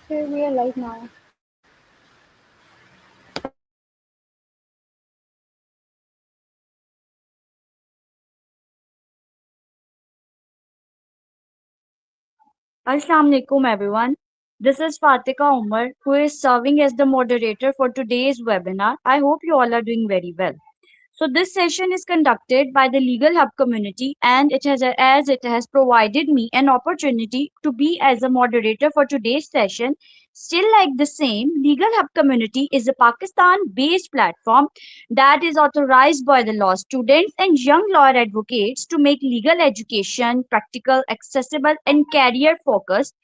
Okay, we are live now. Assalamu alaikum everyone. This is Fatika Umar who is serving as the moderator for today's webinar. I hope you all are doing very well. So this session is conducted by the Legal Hub community and it has provided me an opportunity to be as a moderator for today's session. Still like the same, Legal Hub community is a Pakistan-based platform that is authorized by the law students and young lawyer advocates to make legal education practical, accessible and career focused.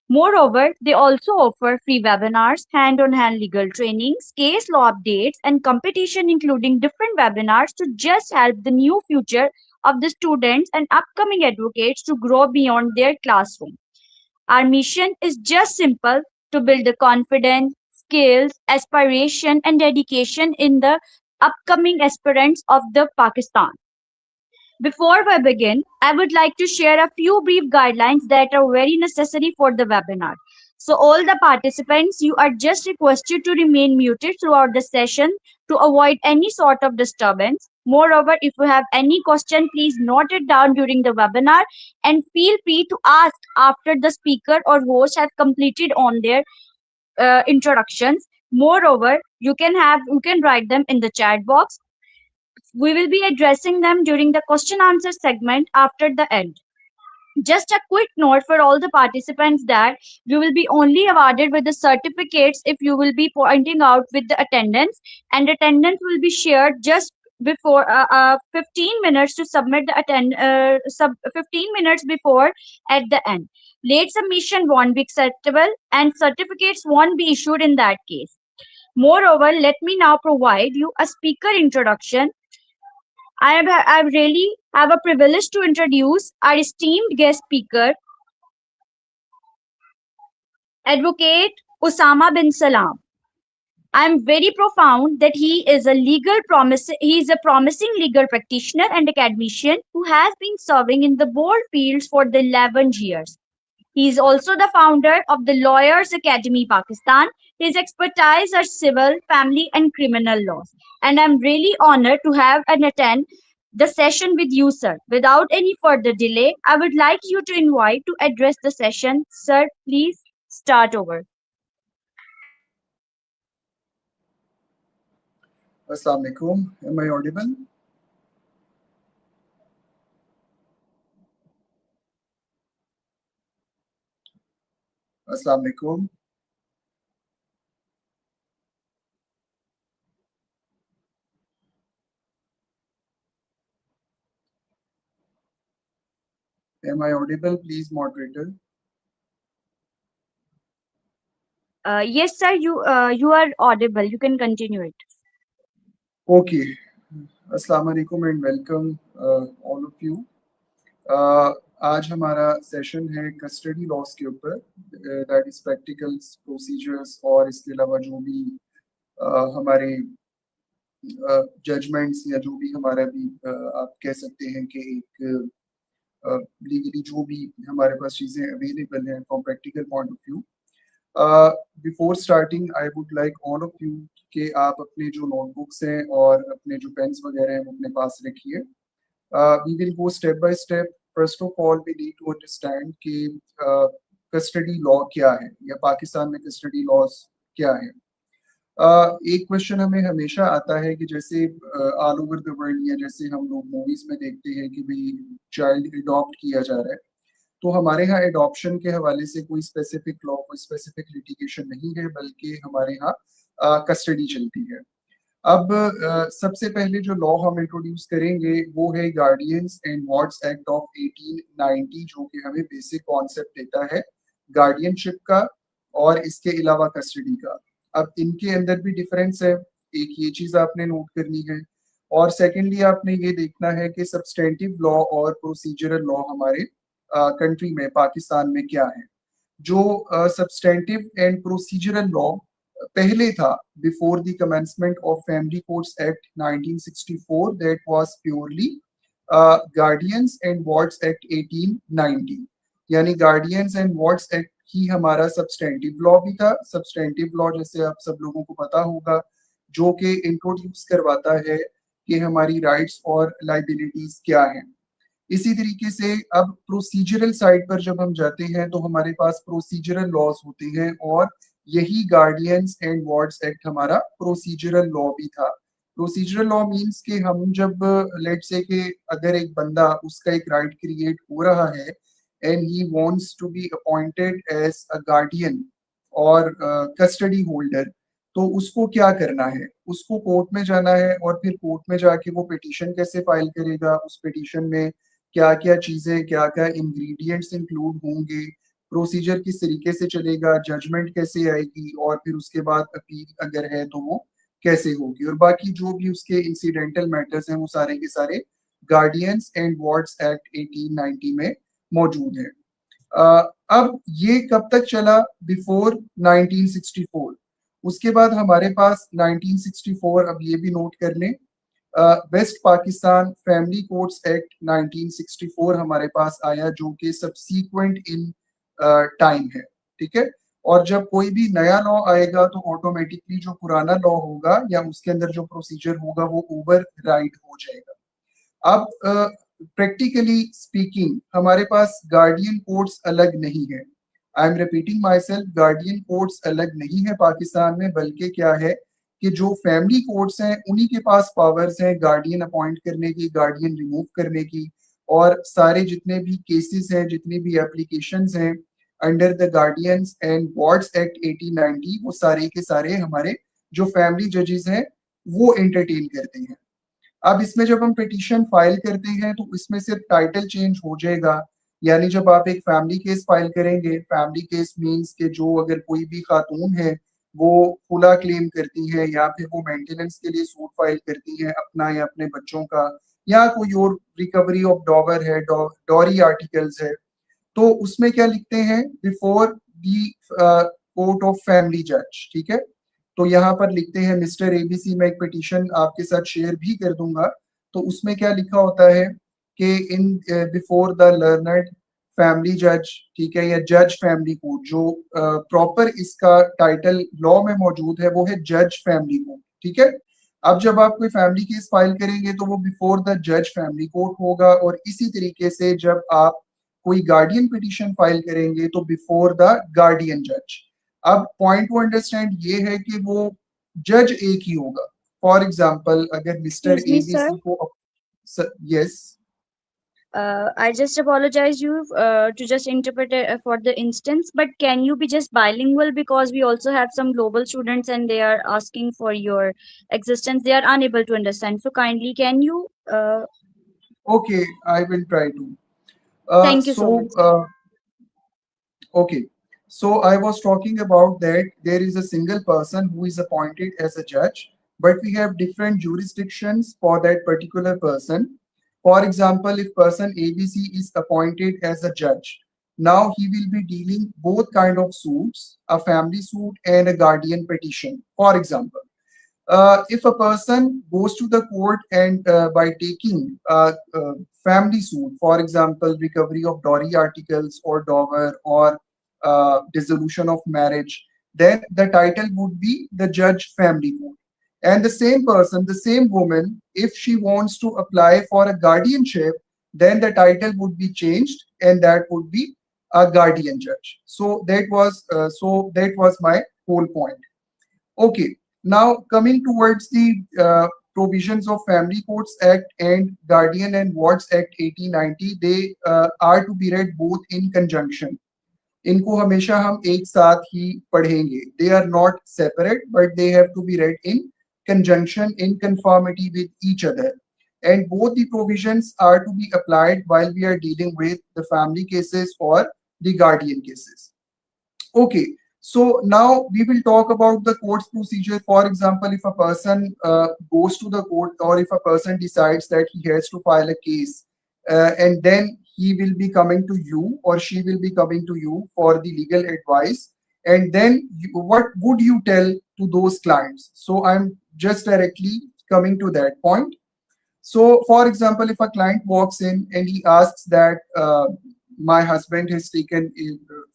Moreover, they also offer free webinars, hand-on-hand legal trainings, case law updates, and competition including different webinars to just help the new future of the students and upcoming advocates to grow beyond their classroom. Our mission is just simple to build the confidence, skills, aspiration, and dedication in the upcoming aspirants of the Pakistan. Before we begin, I would like to share a few brief guidelines that are very necessary for the webinar. So all the participants, you are just requested to remain muted throughout the session to avoid any sort of disturbance. Moreover, if you have any question, please note it down during the webinar and feel free to ask after the speaker or host have completed on their introductions. Moreover, you can write them in the chat box. We will be addressing them during the question answer segment after the end. Just a quick note for all the participants that you will be only awarded with the certificates if you will be pointing out with the attendance, and attendance will be shared just before 15 minutes to submit the 15 minutes before at the end. Late submission won't be acceptable and certificates won't be issued in that case. Moreover, let me now provide you a speaker introduction. I really have a privilege to introduce our esteemed guest speaker, Advocate Osama Bin Salam. I am very profound that he is a promising legal practitioner and academician who has been serving in the bold fields for the 11 years. He is also the founder of the Lawyers Academy Pakistan. His expertise are civil, family, and criminal laws. And I'm really honored to have and attend the session with you, sir. Without any further delay, I would like you to invite to address the session. Sir, please start over. Assalamu alaikum. Am I audible? Assalamu alaikum. Am I audible? Please, moderator. Yes, sir, you are audible. You can continue it. Okay. Assalamu alaikum and welcome all of you. आज हमारा session है custody loss के ऊपर, that is practicals, procedures और इसके अलावा जो भी हमारे जजमेंट्स या जो भी हमारा भी आप कह सकते हैं कि एक लीगली जो भी हमारे पास चीज़ें अवेलेबल हैं from practical point of view. Before starting I would like all of you कि आप अपने जो नोटबुक्स हैं और अपने जो पेन्स वगैरह हैं वो अपने पास रखिए. We will go step by step. First of all we need to understand कि कस्टडी लॉ क्या है या पाकिस्तान में कस्टडी लॉस क्या है. एक क्वेश्चन हमें हमेशा आता है कि जैसे ऑल ओवर द वर्ल्ड या जैसे हम लोग मूवीज में देखते हैं कि भाई चाइल्ड अडॉप्ट किया जा रहा है, तो हमारे यहाँ एडॉप्शन के हवाले से कोई स्पेसिफिक लॉ, कोई स्पेसिफिक लिटिगेशन नहीं है, बल्कि हमारे यहाँ कस्टडी चलती है. अब सबसे पहले जो लॉ हम इंट्रोड्यूस करेंगे वो है guardians and wards act of 1890, जो कि हमें बेसिक कॉन्सेप्ट देता है गार्डियनशिप का और इसके अलावा कस्टडी का. अब इनके अंदर भी डिफरेंस है, एक ये चीज आपने नोट करनी है. और सेकेंडली आपने ये देखना है कि सब्सटेंटिव लॉ और प्रोसीजरल लॉ हमारे कंट्री में, पाकिस्तान में क्या है. जो सब्सटेंटिव एंड प्रोसीजरल लॉ पहले था before the commencement of family courts act 1964, that was purely guardians and wards act 1890. यानी गार्डियंस एंड वार्ड्स एक्ट ही हमारा सब्सटेंटिव लॉ भी था। सब्सटेंटिव लॉ जैसे आप सब लोगों को पता होगा, जो कि इंट्रोड्यूस करवाता है कि हमारी राइट्स और लाइबिलिटीज क्या हैं। इसी तरीके से अब प्रोसीजरल साइड पर जब हम जाते हैं तो हमारे पास प्रोसीजरल लॉज होते हैं, और यही गार्डियंस एंड वार्ड्स एक्ट हमारा प्रोसीजरल लॉ भी था। प्रोसीजरल लॉ मींस कि हम जब लेट से कि अगर एक बंदा, उसका एक राइट क्रिएट हो रहा है and he wants to be appointed as a guardian और कस्टडी होल्डर, तो उसको क्या करना है? उसको कोर्ट में जाना है, और फिर कोर्ट में जाके वो पिटीशन कैसे फाइल करेगा, उस पिटीशन में क्या क्या चीजें, क्या क्या इंग्रेडिएंट्स इंक्लूड होंगे, प्रोसीजर किस तरीके से चलेगा, जजमेंट कैसे आएगी, और फिर उसके बाद अपील अगर है तो वो कैसे होगी, और बाकी जो भी उसके इंसिडेंटल मैटर्स हैं वो सारे के सारे गार्डियंस एंड वार्ड्स एक्ट 1890 में मौजूद है। अब ये कब तक चला? बिफोर 1964। उसके बाद हमारे पास 1964, अब ये भी नोट कर लें, west Pakistan family courts act 1964 हमारे पास आया, जो कि सब्सीक्वेंट इन टाइम है। ठीक है, और जब कोई भी नया लॉ आएगा तो ऑटोमेटिकली जो पुराना लॉ होगा या उसके अंदर जो प्रोसीजर होगा वो ओवर राइड हो जाएगा। अब प्रैक्टिकली स्पीकिंग हमारे पास गार्डियन कोर्ट्स अलग नहीं है। I am repeating my self, guardian courts अलग नहीं है पाकिस्तान में, बल्कि क्या है कि जो फैमिली कोर्ट्स हैं उन्हीं के पास पावर्स हैं गार्डियन अपॉइंट करने की, गार्डियन रिमूव करने की, और सारे जितने भी केसेस हैं, जितनी भी एप्लीकेशंस हैं under the guardians and wards act 1890, वो सारे के सारे हमारे जो फैमिली जजेस हैं वो एंटरटेन करते हैं। अब इसमें जब हम पिटीशन फाइल करते हैं तो इसमें सिर्फ टाइटल चेंज हो जाएगा। यानी जब आप एक फैमिली केस फाइल करेंगे, फैमिली केस मींस के जो अगर कोई भी खातून है वो खुला क्लेम करती है, या फिर वो मेंटेनेंस के लिए सूट फाइल करती है अपना या अपने बच्चों का, या कोई और रिकवरी ऑफ डॉवर है, डॉरी आर्टिकल्स है, तो उसमें क्या लिखते हैं? Before the court of family जज। ठीक है, तो यहाँ पर लिखते हैं मिस्टर एबीसी। मैं एक पिटीशन आपके साथ शेयर भी कर दूंगा, तो उसमें क्या लिखा होता है कि in before the learned family जज, ठीक है, या जज फैमिली कोर्ट, जो प्रॉपर इसका टाइटल लॉ में मौजूद है वो है जज फैमिली कोर्ट। ठीक है, अब जब आप कोई फैमिली केस फाइल करेंगे तो वो बिफोर द जज फैमिली कोर्ट होगा, और इसी तरीके से जब आप कोई गार्डियन पिटीशन फाइल करेंगे तो बिफोर द गार्डियन जज। अब पॉइंट टू अंडरस्टैंड ये है कि वो जज एक ही होगा। फॉर एग्जाम्पल अगर mister Excuse me, sir. ABC को, yes, I just apologize you to just interpret for the instance, but can you be just bilingual because we also have some global students and they are asking for your existence. They are unable to understand. So kindly, can you? Okay, I will try to. Thank you so so much. Okay, so I was talking about that there is a single person who is appointed as a judge, but we have different jurisdictions for that particular person. For example, if person ABC is appointed as a judge, now he will be dealing both kind of suits, a family suit and a guardian petition. For example, if a person goes to the court and by taking a family suit, for example, recovery of dowry articles or dower or dissolution of marriage, then the title would be the judge family court. And the same person, the same woman, if she wants to apply for a guardianship, then the title would be changed and that would be a guardian judge. So that was my whole point. Okay, now coming towards the provisions of Family Courts Act and Guardian and Wards Act 1890, they are to be read both in conjunction. इनको हमेशा हम एक साथ ही पढ़ेंगे. They are not separate, but they have to be read in conjunction, in conformity with each other. And both the provisions are to be applied while we are dealing with the family cases or the guardian cases. Okay, so now we will talk about the court's procedure. For example, if a person goes to the court, or if a person decides that he has to file a case, and then he will be coming to you or she will be coming to you for the legal advice, and then what would you tell to those clients? So I'm just directly coming to that point. So, for example, if a client walks in and he asks that my husband has taken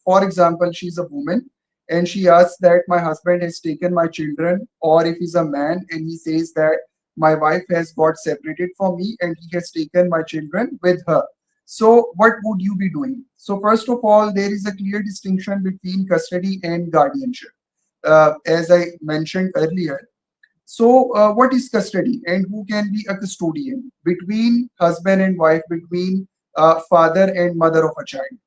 for example, she's a woman and she asks that my husband has taken my children, or if he's a man and he says that my wife has got separated from me and he has taken my children with her. So what would you be doing? So first of all, there is a clear distinction between custody and guardianship. As I mentioned earlier, so, what is custody and who can be a custodian between husband and wife, between father and mother of a child?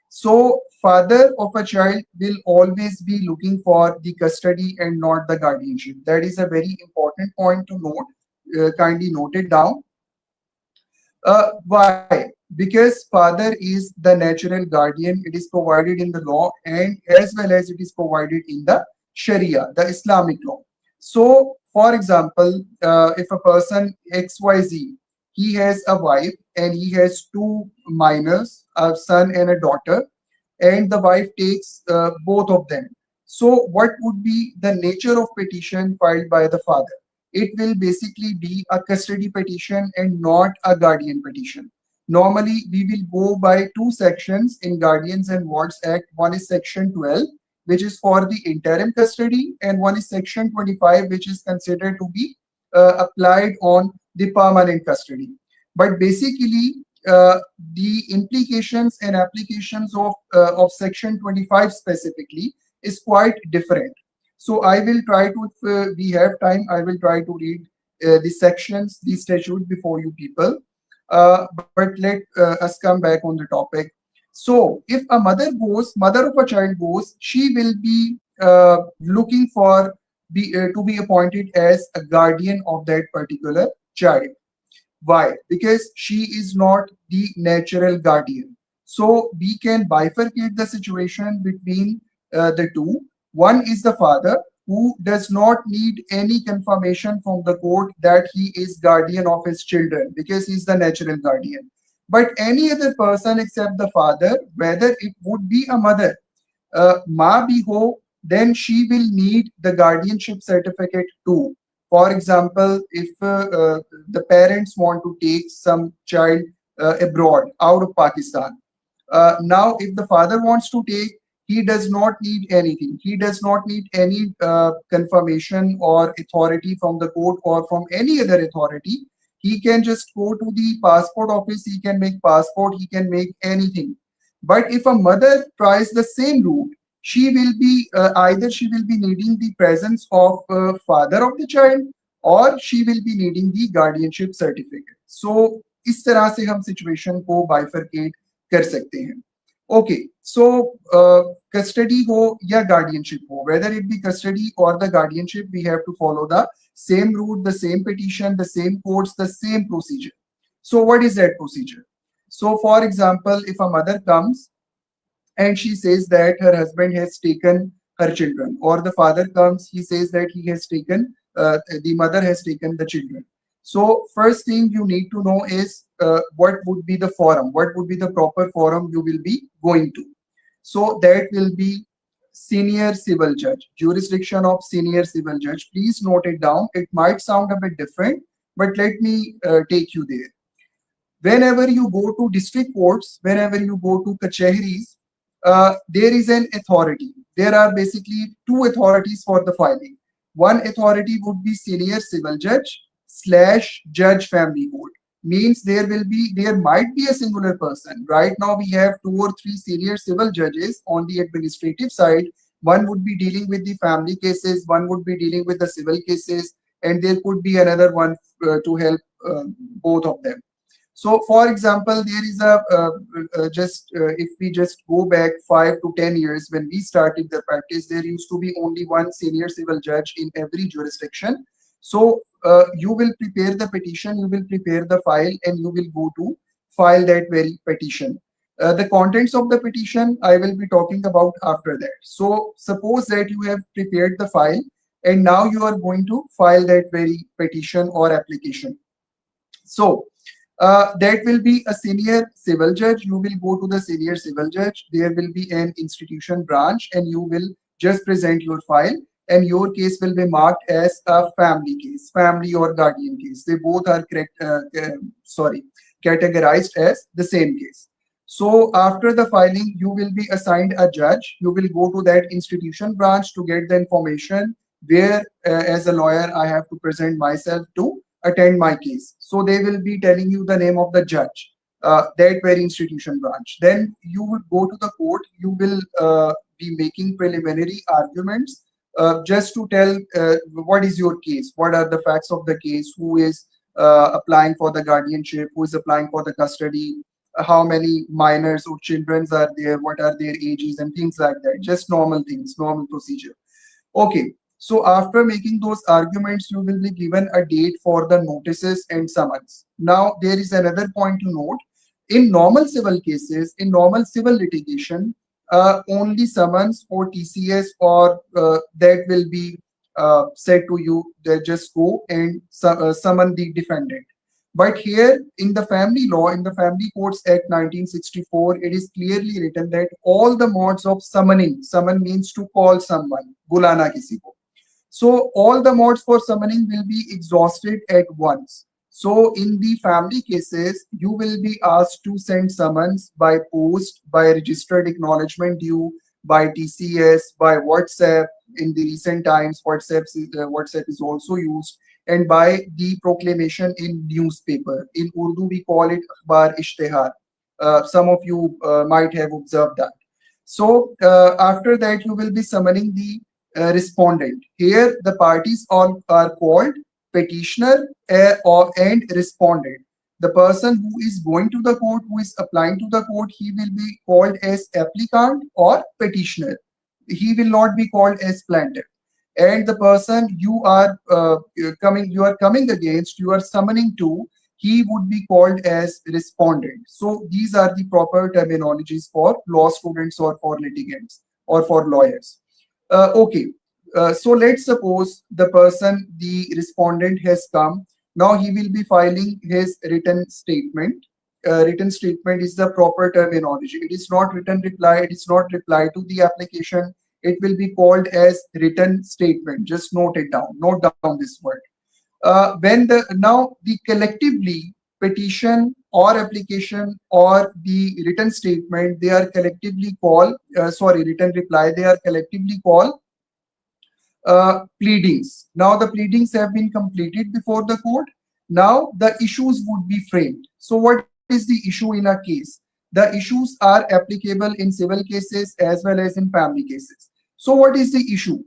So, father of a child will always be looking for the custody and not the guardianship. That is a very important point to note. Kindly note it down. Why? Because father is the natural guardian. It is provided in the law and as well as it is provided in the Sharia, the Islamic law. So, for example, if a person XYZ, he has a wife and he has two minors, a son and a daughter, and the wife takes both of them. So, what would be the nature of petition filed by the father? It will basically be a custody petition and not a guardian petition. Normally, we will go by two sections in Guardians and Wards Act. One is Section 12, which is for the interim custody, and one is Section 25, which is considered to be applied on the permanent custody. But basically, the implications and applications of Section 25 specifically is quite different. So I will try to, if we have time, I will try to read the sections, the statute before you people. But let us come back on the topic. So if a mother of a child goes, she will be looking for to be appointed as a guardian of that particular child. Why? Because she is not the natural guardian. So we can bifurcate the situation between the two. One is the father who does not need any confirmation from the court that he is guardian of his children because he is the natural guardian. But any other person except the father, whether it would be a mother, Ma bhi ho, then she will need the guardianship certificate too. For example, if the parents want to take some child abroad, out of Pakistan, now if the father wants to take, he does not need anything. He does not need any confirmation or authority from the court or from any other authority. He can just go to the passport office, he can make passport, he can make anything. But if a mother tries the same route, she will be either she will be needing the presence of father of the child or she will be needing the guardianship certificate. So इस तरह से हम situation को bifurcate कर सकते हैं. Okay, so custody ho ya guardianship ho, whether it be custody or the guardianship, we have to follow the same route, the same petition, the same courts, the same procedure. So what is that procedure? So for example, if a mother comes and she says that her husband has taken her children, or the father comes, he says that he has taken, the mother has taken the children. So first thing you need to know is what would be the forum, what would be the proper forum you will be going to. So that will be senior civil judge, jurisdiction of senior civil judge. Please note it down. It might sound a bit different, but let me take you there. Whenever you go to district courts, whenever you go to kacheharis, there is an authority. There are basically two authorities for the filing. One authority would be senior civil judge / judge family court. Means there might be a singular person. Right now we have 2 or 3 senior civil judges on the administrative side. One would be dealing with the family cases, one would be dealing with the civil cases, and there could be another one to help both of them. So, for example, there is if we just go back 5 to 10 years when we started the practice, there used to be only one senior civil judge in every jurisdiction. So, you will prepare the petition, you will prepare the file, and you will go to file that very petition. The contents of the petition I will be talking about after that. So, suppose that you have prepared the file and now you are going to file that very petition or application. So, that will be a senior civil judge. You will go to the senior civil judge. There will be an institution branch and you will just present your file and your case will be marked as a family case, family or guardian case. They both are categorized as the same case. So after the filing, you will be assigned a judge. You will go to that institution branch to get the information where, as a lawyer, I have to present myself to attend my case. So they will be telling you the name of the judge, that very institution branch. Then you would go to the court. You will be making preliminary arguments, just to tell what is your case, what are the facts of the case, who is applying for the guardianship, who is applying for the custody, how many minors or children are there, what are their ages, and things like that. Just normal things, normal procedure. Okay. So after making those arguments, you will be given a date for the notices and summons. Now, there is another point to note. In normal civil cases, in normal civil litigation, only summons or TCS or that will be said to you. They just go and summon the defendant. But here in the family law, in the Family Courts Act 1964, it is clearly written that all the modes of summoning, summon means to call someone, bulana kisi ko. So all the modes for summoning will be exhausted at once. So in the family cases, you will be asked to send summons by post, by registered acknowledgement due, by TCS, by WhatsApp. In the recent times, WhatsApp is also used, and by the proclamation in newspaper. In Urdu, we call it akhbar ishtihar. Some of you might have observed that. So after that, you will be summoning the respondent. Here, the parties all are called petitioner and respondent. The person who is going to the court, who is applying to the court, he will be called as applicant or petitioner. He will not be called as plaintiff. And the person you are coming against, you are summoning to, he would be called as respondent. So these are the proper terminologies for law students or for litigants or for lawyers. Okay. So let's suppose the respondent has come. Now he will be filing his written statement. Written statement is the proper terminology. It is not written reply. It is not reply to the application. It will be called as written statement. Just note it down. Note down this word. Now the collectively petition or application or the written statement, they are collectively called, written reply, they are collectively called pleadings. Now the pleadings have been completed before the court. Now the issues would be framed. So what is the issue in a case? The issues are applicable in civil cases as well as in family cases. So what is the issue?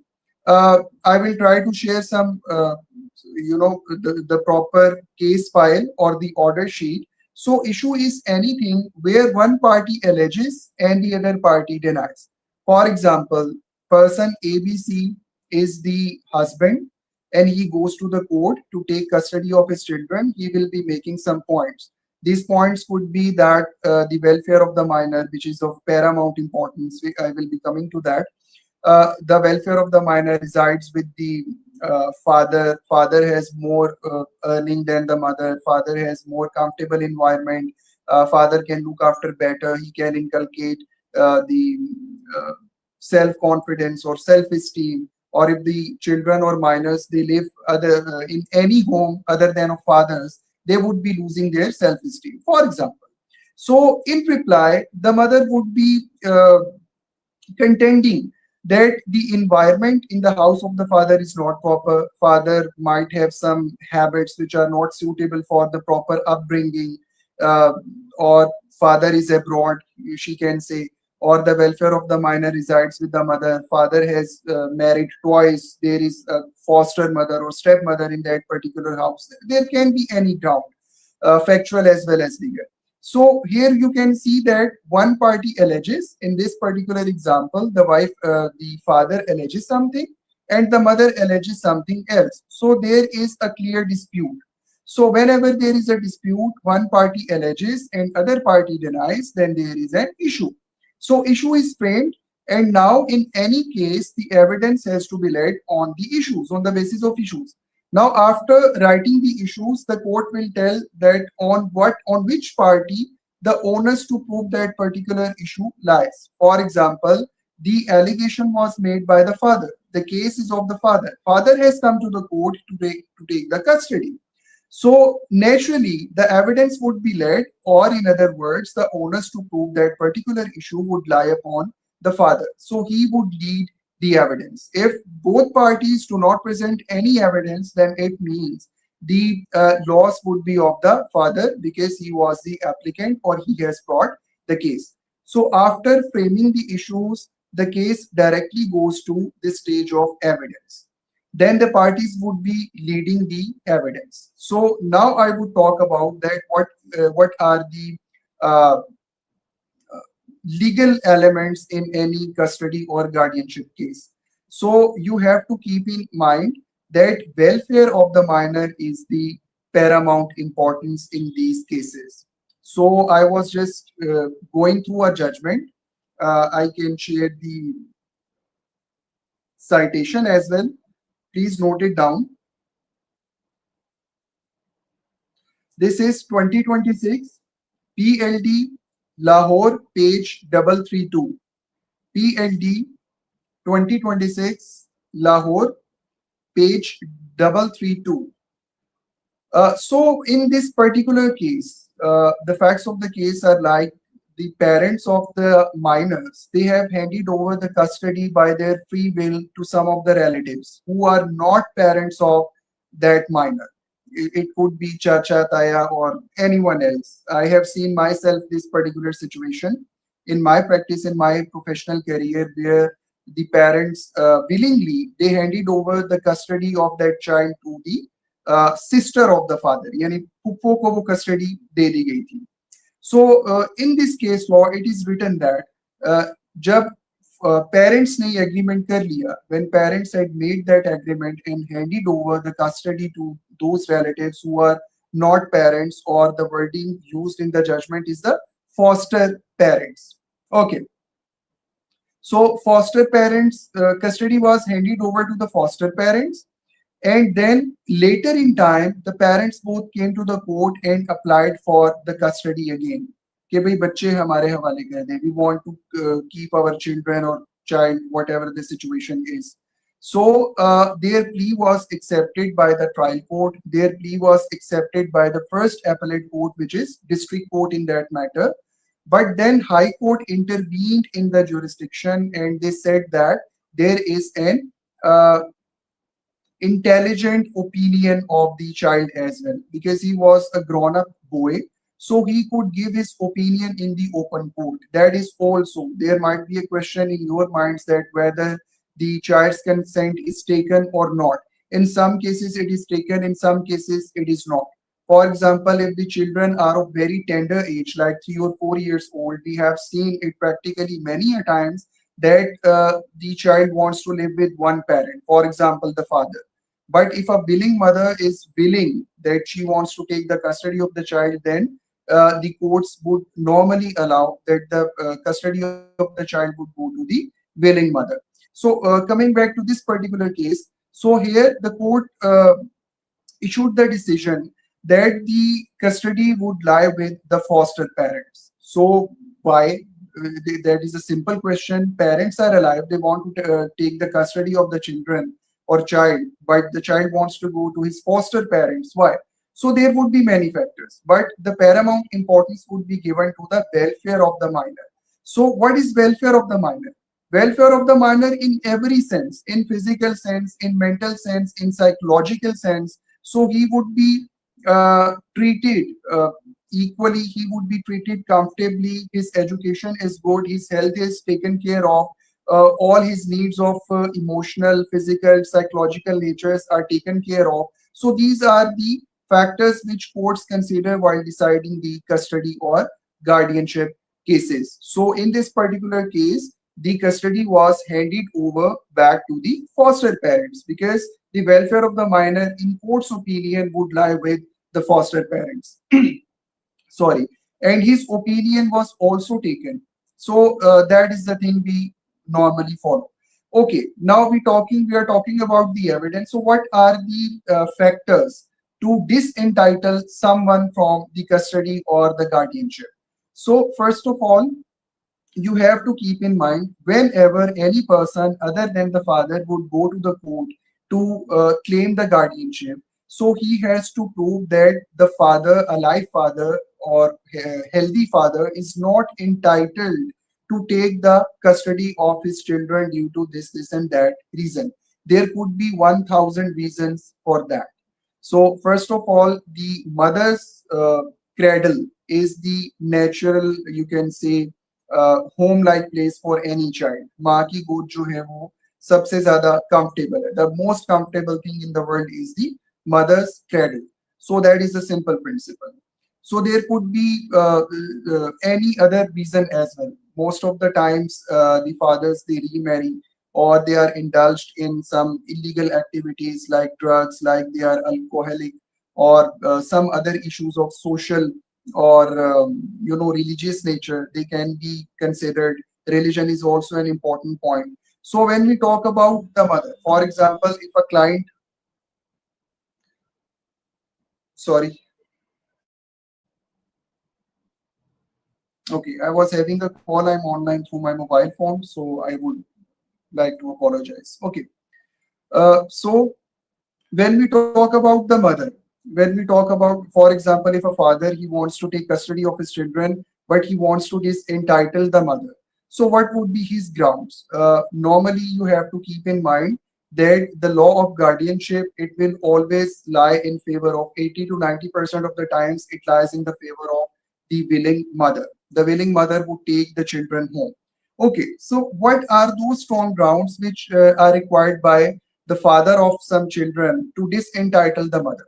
I will try to share some, the proper case file or the order sheet. So issue is anything where one party alleges and the other party denies. For example, person ABC is the husband and he goes to the court to take custody of his children. He will be making some points. These points could be that the welfare of the minor, which is of paramount importance. I will be coming to that. The welfare of the minor resides with the father. Father has more earning than the mother. Father has more comfortable environment. Father can look after better. He can inculcate the self-confidence or self-esteem. Or if the children or minors, they live in any home other than of fathers, they would be losing their self-esteem, for example. So in reply, the mother would be contending that the environment in the house of the father is not proper. Father might have some habits which are not suitable for the proper upbringing, or father is abroad, she can say, or the welfare of the minor resides with the mother. Father has married twice. There is a foster mother or stepmother in that particular house. There can be any ground, factual as well as legal. So here you can see that one party alleges. In this particular example, the father alleges something and the mother alleges something else. So there is a clear dispute. So whenever there is a dispute, one party alleges and other party denies, then there is an issue. So issue is framed, and now in any case, the evidence has to be laid on the issues, on the basis of issues. Now, after writing the issues, the court will tell that on which party the onus to prove that particular issue lies. For example, the allegation was made by the father. The case is of the father. Father has come to the court to take the custody. So naturally, the evidence would be led, or in other words, the onus to prove that particular issue would lie upon the father. So he would lead the evidence. If both parties do not present any evidence, then it means the loss would be of the father because he was the applicant or he has brought the case. So after framing the issues, the case directly goes to the stage of evidence. Then the parties would be leading the evidence. So now I would talk about that what are the uh, legal elements in any custody or guardianship case. So you have to keep in mind that welfare of the minor is the paramount importance in these cases. So I was just going through a judgment. I can share the citation as well. Please note it down. This is 2026 PLD Lahore page 332. PLD 2026 Lahore page 332. So in this particular case, the facts of the case are like the parents of the minors, they have handed over the custody by their free will to some of the relatives who are not parents of that minor. It could be chacha, taya, or anyone else. I have seen myself this particular situation in my practice, in my professional career, where the parents willingly they handed over the custody of that child to the sister of the father, यानी फूफो को वो custody दे दी गई थी. So in this case law, it is written that जब parents ने agreement कर लिया, when parents had made that agreement and handed over the custody to those relatives who are not parents, or the wording used in the judgment is the foster parents. Okay. So foster parents custody was handed over to the foster parents, and then later in time, the parents both came to the court and applied for the custody again. कि भाई बच्चे हमारे हवाले कर दें. We want to keep our children or child, whatever the situation is. So their plea was accepted by the trial court. Their plea was accepted by the first appellate court, which is district court in that matter. But then High Court intervened in the jurisdiction and they said that there is an intelligent opinion of the child as well, because he was a grown up boy, so he could give his opinion in the open court. That is also, there might be a question in your minds that whether the child's consent is taken or not. In some cases it is taken, in some cases it is not. For example, if the children are of very tender age, like 3 or 4 years old, we have seen it practically many a times that the child wants to live with one parent, for example the father. But if a willing mother is willing that she wants to take the custody of the child, then the courts would normally allow that the custody of the child would go to the willing mother. So coming back to this particular case, so here the court issued the decision that the custody would lie with the foster parents. So why? That is a simple question. Parents are alive, they want to take the custody of the children or child, but the child wants to go to his foster parents. Why? So there would be many factors, but the paramount importance would be given to the welfare of the minor. So what is welfare of the minor? Welfare of the minor in every sense, in physical sense, in mental sense, in psychological sense. So he would be treated equally, he would be treated comfortably, his education is good, his health is taken care of, all his needs of emotional, physical, psychological natures are taken care of. So these are the factors which courts consider while deciding the custody or guardianship cases. So in this particular case, the custody was handed over back to the foster parents because the welfare of the minor in court's opinion would lie with the foster parents. Sorry. And his opinion was also taken. So that is the thing we normally follow. Okay, now we are talking about the evidence. So what are the factors to disentitle someone from the custody or the guardianship? So first of all, you have to keep in mind whenever any person other than the father would go to the court to claim the guardianship, So he has to prove that the father, a live father or a healthy father, is not entitled to take the custody of his children due to this, and that reason. There could be 1,000 reasons for that. So first of all, the mother's cradle is the natural, you can say, home-like place for any child. माँ की गोद जो है वो सबसे ज्यादा comfortable है. The most comfortable thing in the world is the mother's cradle. So that is the simple principle. So there could be any other reason as well. Most of the times, the fathers they remarry or they are indulged in some illegal activities like drugs, like they are alcoholic or some other issues of social or religious nature. They can be considered. Religion is also an important point. So when we talk about the mother, for example, if a client, sorry, okay, I was having a call. I'm online through my mobile phone, so I would like to apologize. Okay. So when we talk about the mother, when we talk about, for example, if a father he wants to take custody of his children, but he wants to disentitle the mother. So what would be his grounds? Normally, you have to keep in mind that the law of guardianship it will always lie in favor of 80 to 90% of the times it lies in the favor of the willing mother. The willing mother would take the children home. Okay, so what are those strong grounds which are required by the father of some children to disentitle the mother?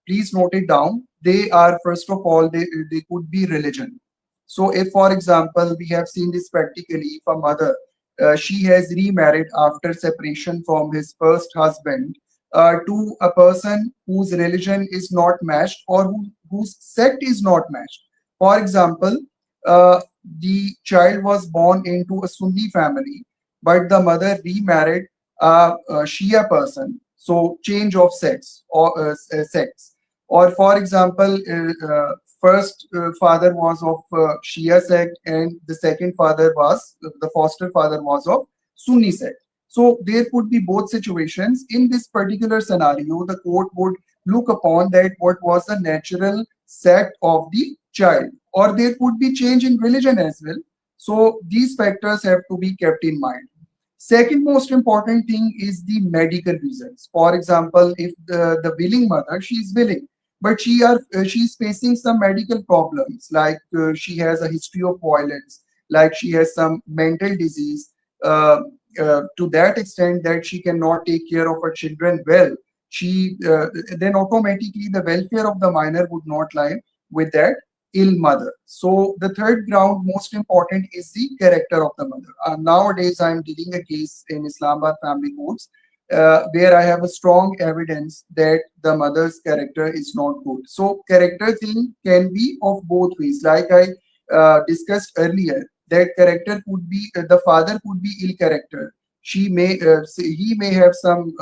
Please note it down. They are, first of all, they could be religion. So if, for example, we have seen this practically, if a mother, she has remarried after separation from his first husband to a person whose religion is not matched or whose sect is not matched. For example, the child was born into a Sunni family, but the mother remarried a Shia person. So change of sex or sex. Or for example, first father was of Shia sect, and the second father was the foster father was of Sunni sect. So there could be both situations. In this particular scenario, the court would look upon that what was the natural sect of the child, or there could be change in religion as well. So these factors have to be kept in mind. Second most important thing is the medical reasons. For example, if the willing mother, she is willing, but she is facing some medical problems, like she has a history of violence, like she has some mental disease, to that extent that she cannot take care of her children well, she then automatically the welfare of the minor would not lie with that ill mother. So the third ground, most important, is the character of the mother. Nowadays, I am dealing a case in Islamabad family courts where I have a strong evidence that the mother's character is not good. So character thing can be of both ways. Like I discussed earlier, that character could be the father could be ill character. He may have some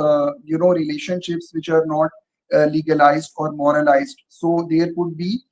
relationships which are not legalized or moralized. So there could be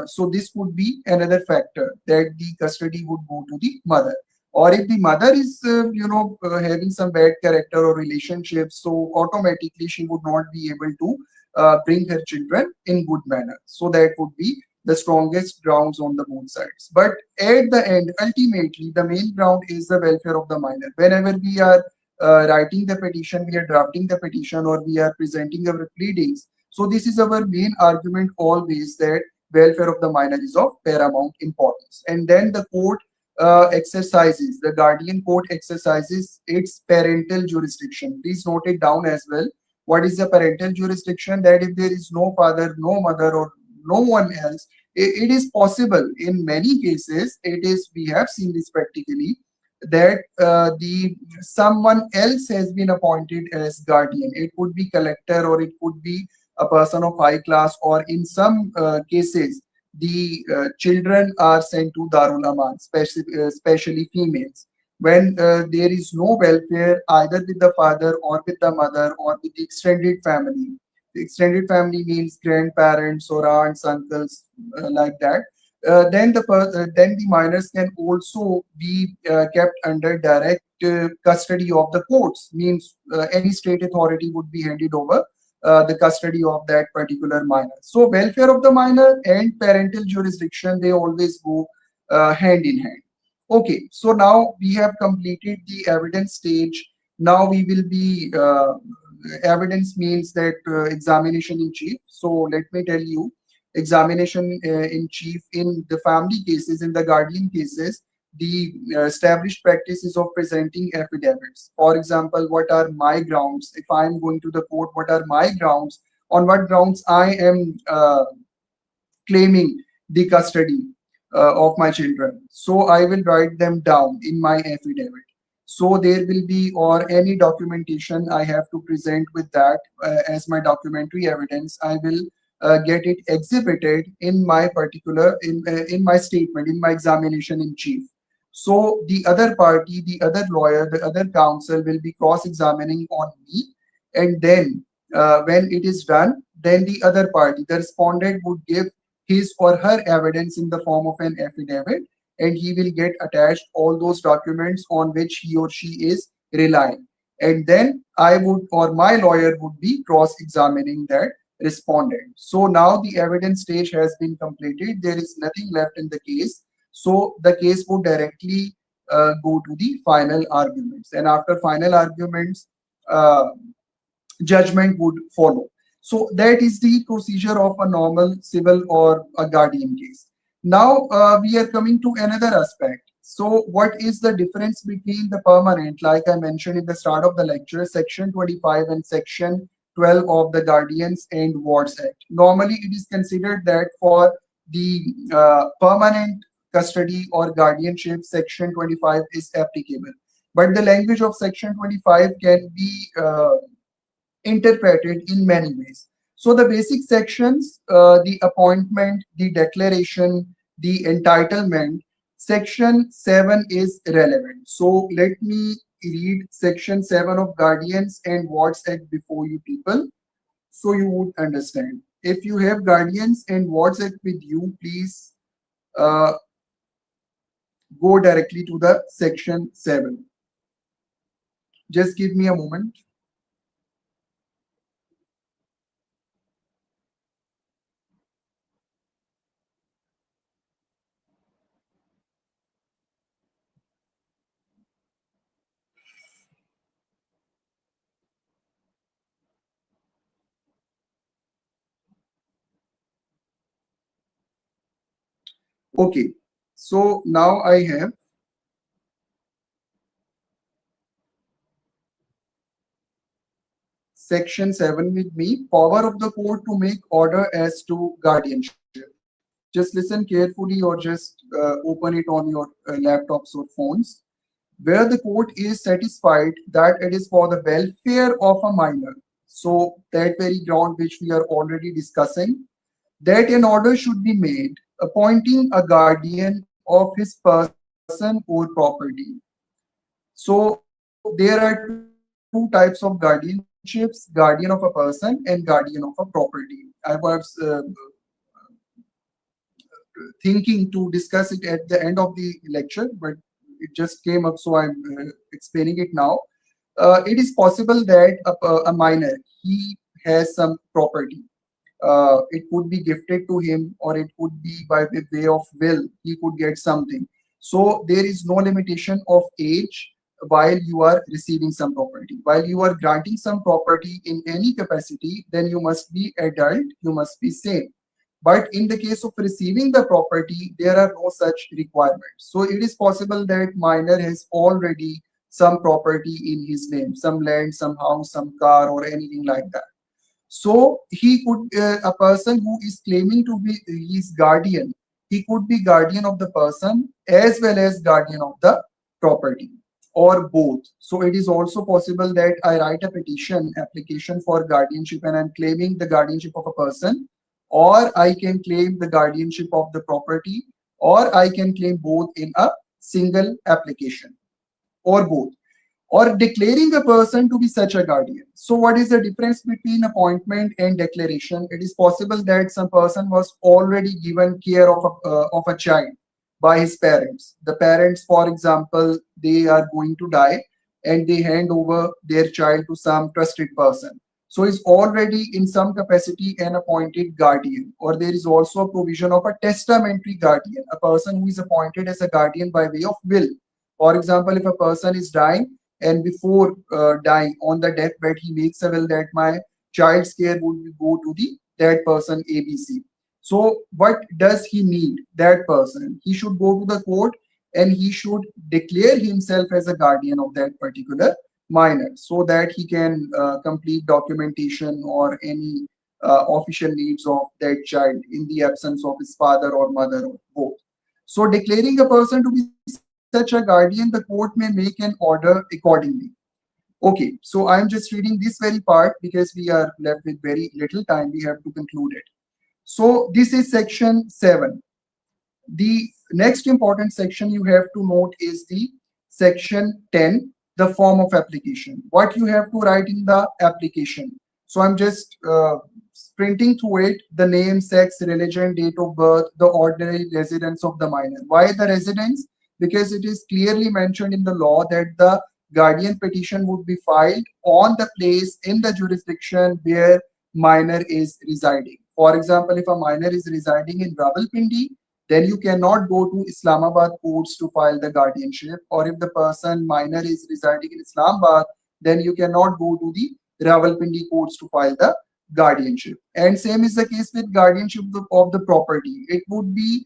so this could be another factor that the custody would go to the mother. Or if the mother is, having some bad character or relationship, so automatically she would not be able to bring her children in good manner. So that would be the strongest grounds on the both sides. But at the end, ultimately, the main ground is the welfare of the minor. Whenever we are writing the petition, we are drafting the petition, or we are presenting our pleadings. So this is our main argument always, that welfare of the minor is of paramount importance. And then the court the guardian court exercises its parental jurisdiction. Please note it down as well. What is the parental jurisdiction? That if there is no father, no mother, or no one else, it is possible in many cases. It is, we have seen this practically, that the someone else has been appointed as guardian. It could be collector, or it could be a person of high class, or in some cases the children are sent to Darul Aman, especially females. When there is no welfare either with the father or with the mother or with the extended family. The extended family means grandparents or aunts, uncles, like that. Then the minors can also be kept under direct custody of the courts. Means any state authority would be handed over the custody of that particular minor. So welfare of the minor and parental jurisdiction, they always go hand in hand. Okay, so now we have completed the evidence stage. Now we will be, evidence means that examination in chief. So let me tell you, examination in chief in the family cases, in the guardian cases, the established practices of presenting affidavits. For example, what are my grounds? If I am going to the court, what are my grounds? On what grounds I am claiming the custody of my children. So I will write them down in my affidavit. So there will be, or any documentation I have to present with that as my documentary evidence, I will get it exhibited in my particular, in my statement, in my examination in chief. So the other party, the other lawyer, the other counsel will be cross-examining on me, and then when it is done, then the other party, the respondent, would give his or her evidence in the form of an affidavit, and he will get attached all those documents on which he or she is relying. And then I would, or my lawyer would be cross-examining that respondent. So now the evidence stage has been completed. There is nothing left in the case. So the case would directly go to the final arguments. And after final arguments, uh, judgment would follow. So that is the procedure of a normal civil or a guardian case. Now we are coming to another aspect. So what is the difference between the permanent, like I mentioned in the start of the lecture, section 25 and section 12 of the Guardians and Wards Act? Normally it is considered that for the permanent custody or guardianship, section 25 is applicable. But the language of section 25 can be interpreted in many ways. So the basic sections, the appointment, the declaration, the entitlement, section 7 is relevant. So let me read section 7 of Guardians and Wards Act before you people, so you would understand. If you have Guardians and Wards Act with you, please uh, go directly to the section 7. Just give me a moment. Okay, so now I have section 7 with me, power of the court to make order as to guardianship. Just listen carefully, or just open it on your laptops or phones. Where the court is satisfied that it is for the welfare of a minor, so that very ground which we are already discussing, that an order should be made appointing a guardian of his person or property. So there are two types of guardianships: guardian of a person and guardian of a property. I was thinking to discuss it at the end of the lecture, but it just came up, so I'm explaining it now. It is possible that a minor, he has some property. It could be gifted to him, or it could be by the way of will, he could get something. So there is no limitation of age while you are receiving some property. While you are granting some property in any capacity, then you must be adult, you must be sane. But in the case of receiving the property, there are no such requirements. So it is possible that minor has already some property in his name, some land, some house, some car, or anything like that. So he could, a person who is claiming to be his guardian, he could be guardian of the person as well as guardian of the property, or both. So it is also possible that I write a petition application for guardianship and I'm claiming the guardianship of a person, or I can claim the guardianship of the property, or I can claim both in a single application, or both, or declaring a person to be such a guardian. So what is the difference between appointment and declaration? It is possible that some person was already given care of a child by his parents. The parents, for example, they are going to die and they hand over their child to some trusted person. so is already in some capacity an appointed guardian, or there is also a provision of a testamentary guardian, a person who is appointed as a guardian by way of will. For example, if a person is dying and before dying on the deathbed, he makes a will that my child's care would go to the that person ABC. So what does he need? That person, he should go to the court and he should declare himself as a guardian of that particular minor, so that he can complete documentation or any official needs of that child in the absence of his father or mother or both. So declaring a person to be such a guardian, the court may make an order accordingly. Okay, so I'm just reading this very part because we are left with very little time. We have to conclude it. So this is section 7. The next important section you have to note is the section 10, the form of application. What you have to write in the application. So I'm just printing through it: the name, sex, religion, date of birth, the ordinary residence of the minor. Why the residence? Because it is clearly mentioned in the law that the guardian petition would be filed on the place in the jurisdiction where minor is residing. For example, if a minor is residing in Rawalpindi, then you cannot go to Islamabad courts to file the guardianship. Or if the person minor is residing in Islamabad, then you cannot go to the Rawalpindi courts to file the guardianship. And same is the case with guardianship of the property. It would be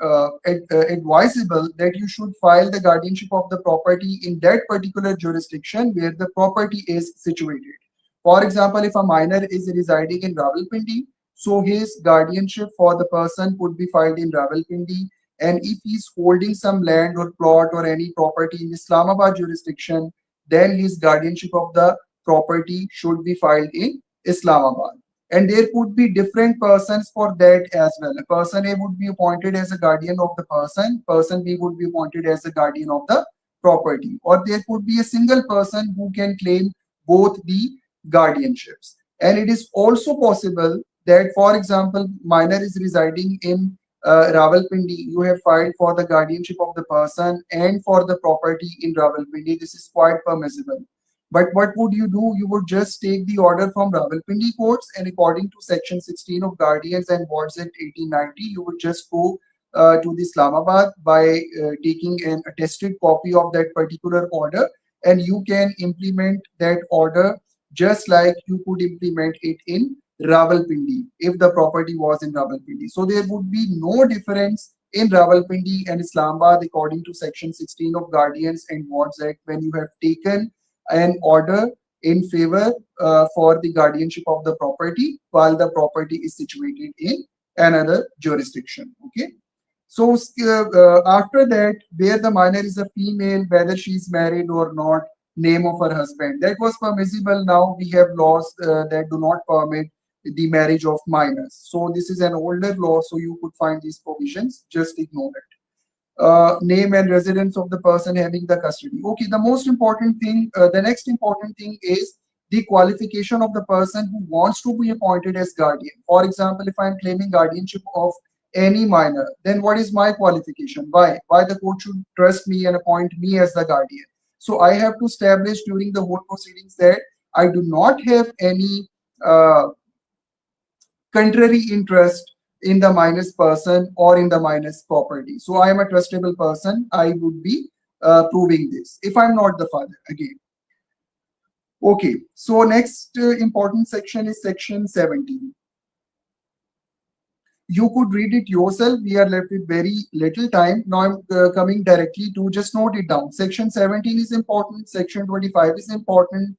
advisable that you should file the guardianship of the property in that particular jurisdiction where the property is situated. For example, if a minor is residing in Rawalpindi, so his guardianship for the person could be filed in Rawalpindi. And if he's holding some land or plot or any property in Islamabad jurisdiction, then his guardianship of the property should be filed in Islamabad. And there could be different persons for that as well. A person A would be appointed as a guardian of the person. Person B would be appointed as a guardian of the property. Or there could be a single person who can claim both the guardianships. And it is also possible that, for example, minor is residing in Rawalpindi, you have filed for the guardianship of the person and for the property in Rawalpindi. This is quite permissible. But what would you do? You would just take the order from Rawalpindi courts, and according to section 16 of Guardians and Wards Act 1890, you would just go to the Islamabad by taking an attested copy of that particular order, and you can implement that order just like you could implement it in Rawalpindi if the property was in Rawalpindi. So there would be no difference in Rawalpindi and Islamabad according to section 16 of Guardians and Wards Act when you have taken an order in favor for the guardianship of the property while the property is situated in another jurisdiction. Okay. So after that, where the minor is a female, whether she is married or not, name of her husband, that was permissible. Now we have laws that do not permit the marriage of minors. So this is an older law, so you could find these provisions, just ignore it. Name and residence of the person having the custody. Okay, the most important thing, the next important thing is the qualification of the person who wants to be appointed as guardian. For example, if I'm claiming guardianship of any minor, then what is my qualification? Why the court should trust me and appoint me as the guardian? So I have to establish during the whole proceedings that I do not have any contrary interest in the minor's person or in the minor's property. So I am a trustable person. I would be proving this if I'm not the father again. Okay, so next important section is section 17. You could read it yourself. We are left with very little time. Now I'm coming directly to just note it down. Section 17 is important. Section 25 is important.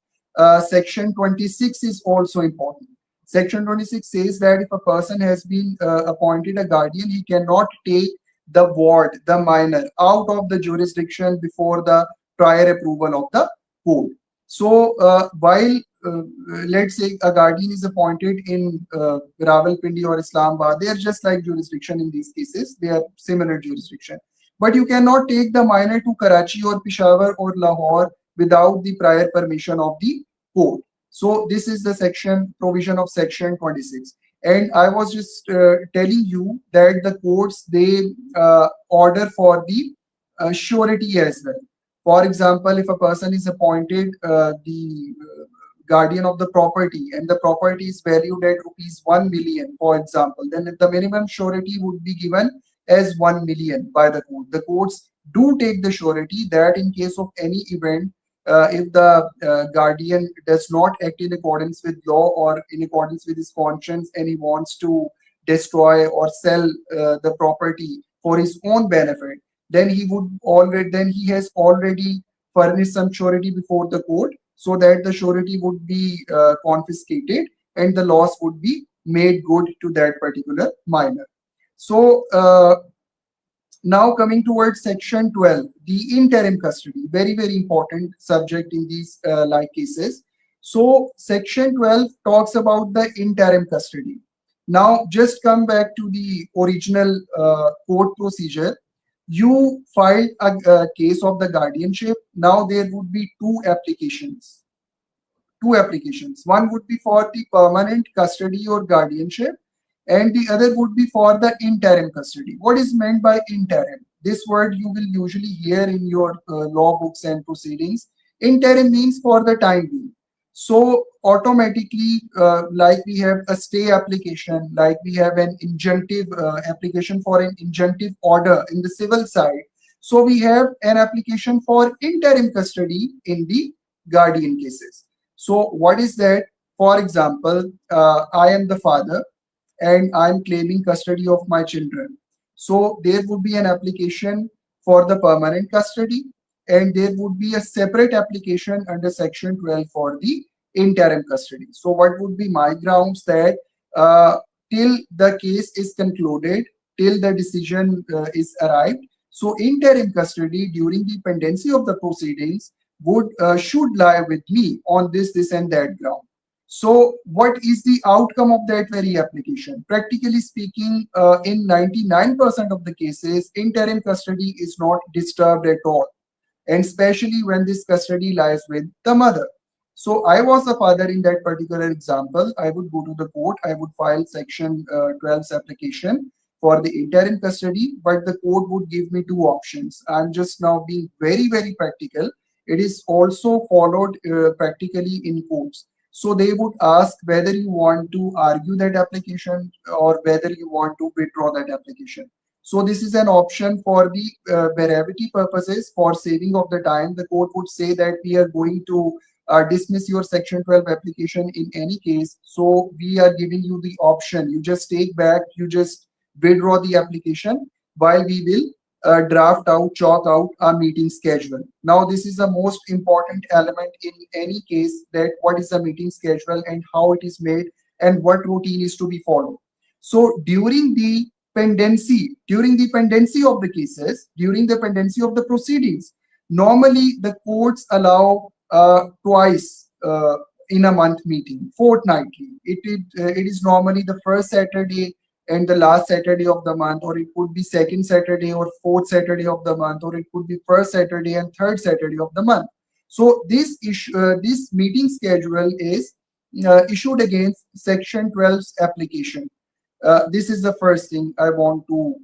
Section 26 is also important. Section 26 says that if a person has been appointed a guardian, he cannot take the ward, the minor, out of the jurisdiction before the prior approval of the court. So while let's say a guardian is appointed in Rawalpindi or Islamabad, they are just like jurisdiction in these cases. They are similar jurisdiction. But you cannot take the minor to Karachi or Peshawar or Lahore without the prior permission of the court. So this is the section provision of section 26. And I was just telling you that the courts, they order for the surety as well. For example, if a person is appointed the guardian of the property and the property is valued at rupees 1 million, for example, then the minimum surety would be given as 1 million by the court. The courts do take the surety that in case of any event, if the guardian does not act in accordance with law or in accordance with his conscience and he wants to destroy or sell the property for his own benefit, then he has already furnished some surety before the court so that the surety would be confiscated and the loss would be made good to that particular minor. So now coming towards section 12, the interim custody, very, very important subject in these like cases. So section 12 talks about the interim custody. Now just come back to the original court procedure. You filed a case of the guardianship. Now there would be two applications. One would be for the permanent custody or guardianship, and the other would be for the interim custody. What is meant by interim? This word you will usually hear in your law books and proceedings. Interim means for the time being. So automatically, like we have a stay application, like we have an injunctive application for an injunctive order in the civil side. So we have an application for interim custody in the guardian cases. So what is that? For example, I am the father and I'm claiming custody of my children. So there would be an application for the permanent custody, and there would be a separate application under section 12 for the interim custody. So what would be my grounds that till the case is concluded, till the decision is arrived, so interim custody during the pendency of the proceedings would should lie with me on this and that ground. So what is the outcome of that very application? Practically speaking, in 99% of the cases, interim custody is not disturbed at all, and especially when this custody lies with the mother. So I was a father in that particular example. I would go to the court, I would file section 12's application for the interim custody, but the court would give me two options. I'm just now being very, very practical. It is also followed practically in courts. So they would ask whether you want to argue that application or whether you want to withdraw that application. So this is an option for the brevity purposes, for saving of the time. The court would say that we are going to dismiss your section 12 application in any case. So we are giving you the option. You just take back, you just withdraw the application while we will chalk out a meeting schedule. Now, this is the most important element in any case, that what is a meeting schedule and how it is made and what routine is to be followed. So during the pendency of the cases, during the pendency of the proceedings, normally the courts allow twice in a month meeting, fortnightly. It is normally the first Saturday and the last Saturday of the month, or it could be second Saturday or fourth Saturday of the month, or it could be first Saturday and third Saturday of the month. So this meeting schedule is issued against section 12's application. This is the first thing I want to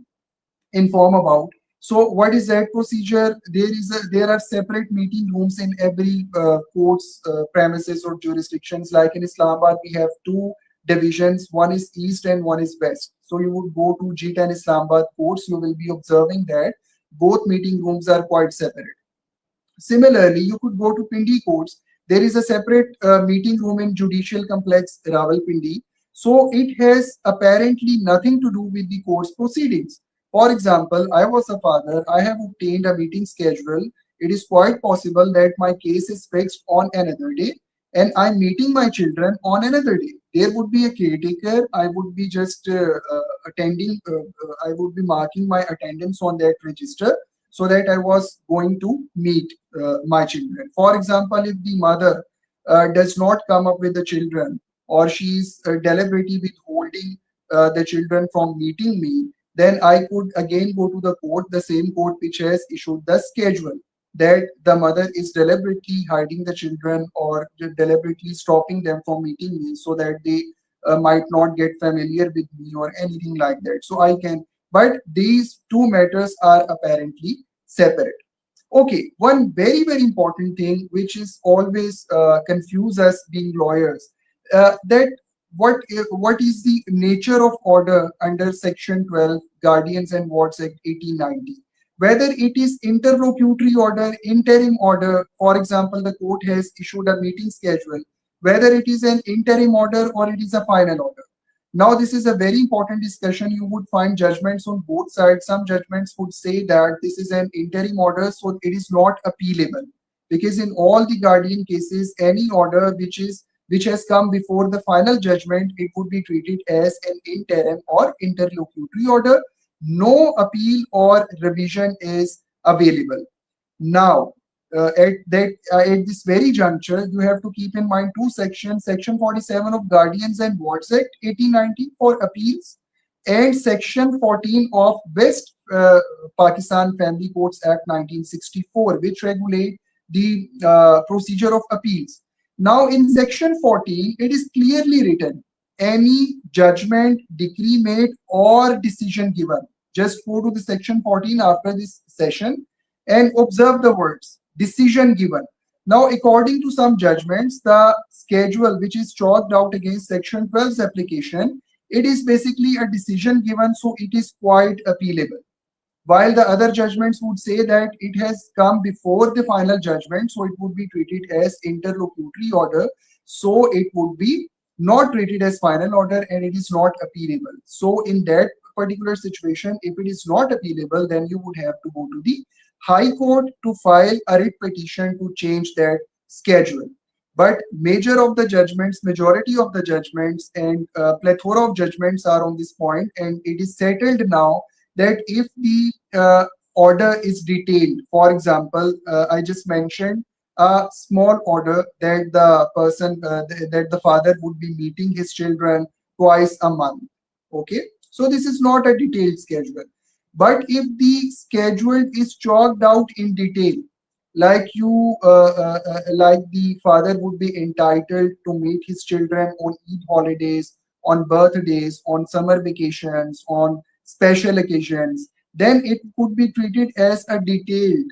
inform about. So what is that procedure? There are separate meeting rooms in every court's premises or jurisdictions. Like in Islamabad, we have two divisions. One is east and one is west. So you would go to G10 Islamabad courts, you will be observing that both meeting rooms are quite separate. Similarly, you could go to Pindi courts. There is a separate meeting room in Judicial Complex Rawalpindi. So it has apparently nothing to do with the court's proceedings. For example, I was a father, I have obtained a meeting schedule. It is quite possible that my case is fixed on another day and I'm meeting my children on another day. There would be a caretaker. I would be just attending, I would be marking my attendance on that register so that I was going to meet my children. For example, if the mother does not come up with the children, or she is deliberately withholding the children from meeting me, then I could again go to the court, the same court which has issued the schedule, that the mother is deliberately hiding the children or deliberately stopping them from meeting me so that they might not get familiar with me or anything like that. So I can, but these two matters are apparently separate. Okay, one very, very important thing which is always confuse us being lawyers, that what is the nature of order under Section 12 Guardians and Wards Act 1890? Whether it is interlocutory order, interim order, for example, the court has issued a meeting schedule, whether it is an interim order or it is a final order. Now, this is a very important discussion. You would find judgments on both sides. Some judgments would say that this is an interim order, so it is not appealable. Because in all the guardian cases, any order which has come before the final judgment, it would be treated as an interim or interlocutory order. No appeal or revision is available. Now, at this very juncture, you have to keep in mind two sections: Section 47 of Guardians and Wards Act 1890 for appeals, and Section 14 of West Pakistan Family Courts Act 1964, which regulate the procedure of appeals. Now, in Section 14, it is clearly written: any judgment, decree made, or decision given. Just go to the Section 14 after this session and observe the words decision given. Now, according to some judgments, the schedule which is chalked out against Section 12's application, it is basically a decision given, so it is quite appealable. While the other judgments would say that it has come before the final judgment, so it would be treated as interlocutory order, so it would be not treated as final order and it is not appealable. So in that particular situation, if it is not appealable, then you would have to go to the High Court to file a writ petition to change that schedule. But majority of the judgments and plethora of judgments are on this point, and it is settled now that if the order is detailed, for example, I just mentioned a small order that that the father would be meeting his children twice a month. Okay, so this is not a detailed schedule. But if the schedule is chalked out in detail, like the father would be entitled to meet his children on Eid holidays, on birthdays, on summer vacations, on special occasions, then it could be treated as a detailed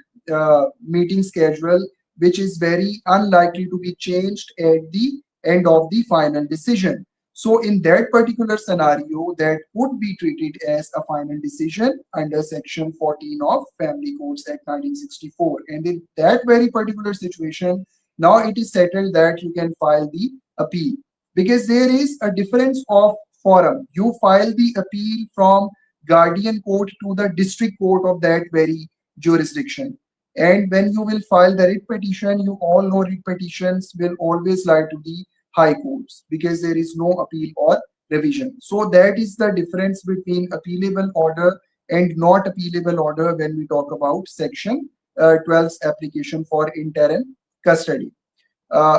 meeting schedule, which is very unlikely to be changed at the end of the final decision. So in that particular scenario, that would be treated as a final decision under Section 14 of Family Courts Act 1964. And in that very particular situation, now it is settled that you can file the appeal, because there is a difference of forum. You file the appeal from guardian court to the district court of that very jurisdiction. And when you will file the writ petition, you all know writ petitions will always lie to the high courts because there is no appeal or revision. So that is the difference between appealable order and not appealable order when we talk about Section 12's application for interim custody.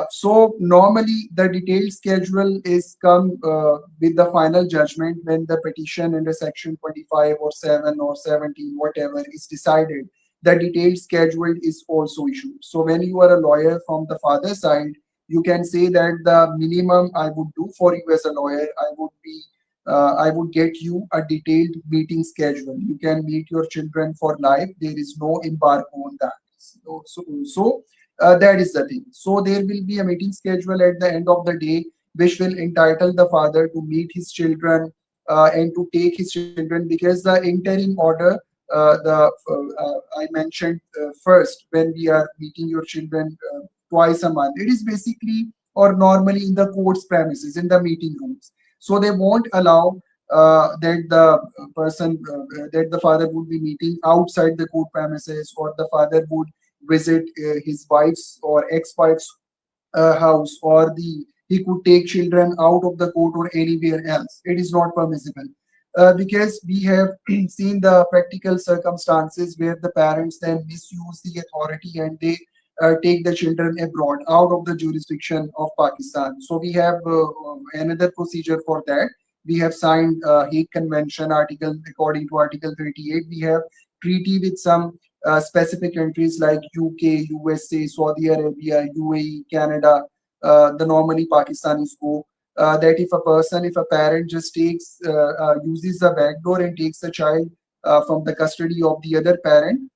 So normally the detailed schedule is come with the final judgment when the petition under Section 25 or 7 or 17, whatever, is decided. The detailed schedule is also issued. So when you are a lawyer from the father side, you can say that the minimum I would do for you as a lawyer, I would get you a detailed meeting schedule. You can meet your children for life. There is no embargo on that. So that is the thing. So there will be a meeting schedule at the end of the day, which will entitle the father to meet his children and to take his children, because the interim order, I mentioned first, when we are meeting your children twice a month, it is basically or normally in the court's premises, in the meeting rooms. So they won't allow that the father would be meeting outside the court premises, or the father would visit his wife's or ex-wife's house, or he could take children out of the court or anywhere else. It is not permissible. Because we have seen the practical circumstances where the parents then misuse the authority and they take the children abroad out of the jurisdiction of Pakistan. So we have another procedure for that. We have signed Hague Convention according to Article 38. We have treaty with some specific countries like UK, USA, Saudi Arabia, UAE, Canada. The normally Pakistanis go. That if a parent just uses the back door and takes the child from the custody of the other parent,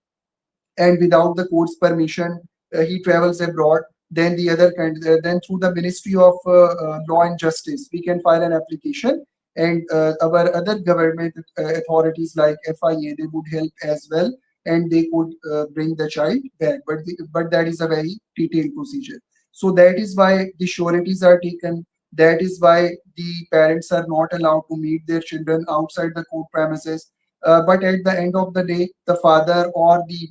and without the court's permission he travels abroad, then then through the Ministry of Law and Justice we can file an application, and our other government authorities like FIA, they would help as well, and they could bring the child back, but that is a very detailed procedure. So that is why the sureties are taken. That is why the parents are not allowed to meet their children outside the court premises. But at the end of the day, the father or the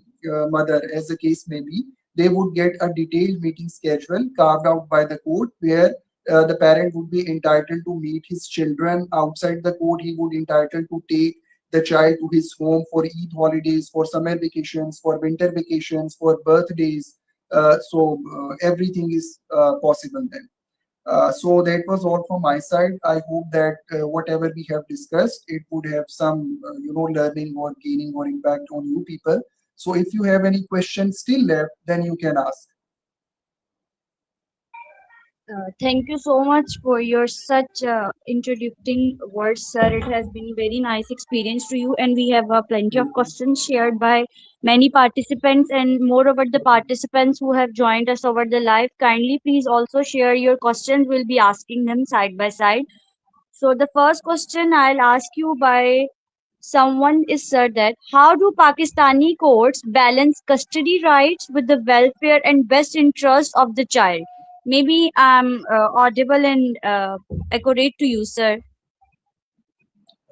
mother, as the case may be, they would get a detailed meeting schedule carved out by the court, where the parent would be entitled to meet his children outside the court. He would entitled to take the child to his home for Eid holidays, for summer vacations, for winter vacations, for birthdays. Everything is possible then. So that was all from my side. I hope that whatever we have discussed, it would have some, learning or gaining or impact on you people. So if you have any questions still left, then you can ask. Thank you so much for your such introducing words, sir. It has been very nice experience to you, and we have plenty of questions shared by many participants, and moreover, the participants who have joined us over the live. Kindly, please also share your questions. We'll be asking them side by side. So the first question I'll ask you by someone is sir that how do Pakistani courts balance custody rights with the welfare and best interest of the child? Maybe I'm audible and accurate to you, sir.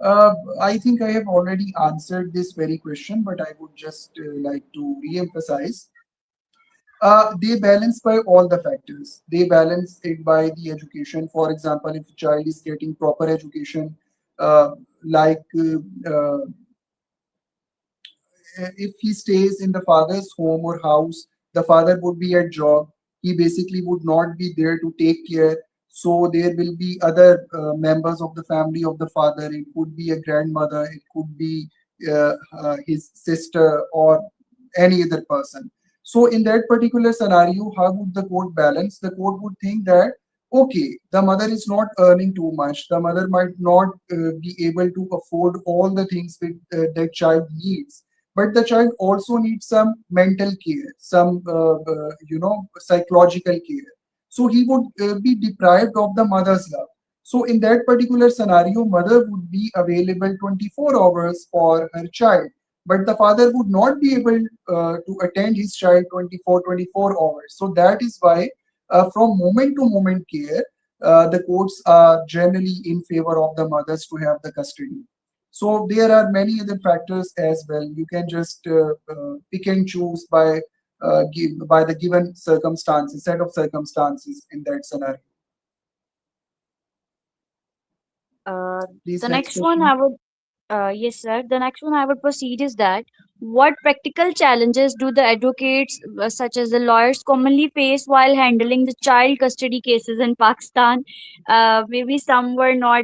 I think I have already answered this very question, but I would just like to re-emphasize. They balance by all the factors. They balance it by the education. For example, if a child is getting proper education, uh, like if he stays in the father's home or house, the father would be at job. He basically would not be there to take care. So there will be other members of the family of the father. It could be a grandmother. It could be his sister or any other person. So in that particular scenario, how would the court balance? The court would think that okay, the mother is not earning too much. The mother might not be able to afford all the things that child needs, but the child also needs some mental care, some psychological care. So he would be deprived of the mother's love. So in that particular scenario, mother would be available 24 hours for her child, but the father would not be able to attend his child 24 hours. So that is why from moment to moment care, the courts are generally in favor of the mothers to have the custody. So there are many other factors as well. You can just pick and choose by the given circumstances, set of circumstances in that scenario. Uh, Please, the next next one I question. would, yes, sir. The next one I would proceed is that what practical challenges do the advocates, such as the lawyers, commonly face while handling the child custody cases in Pakistan? Maybe some were not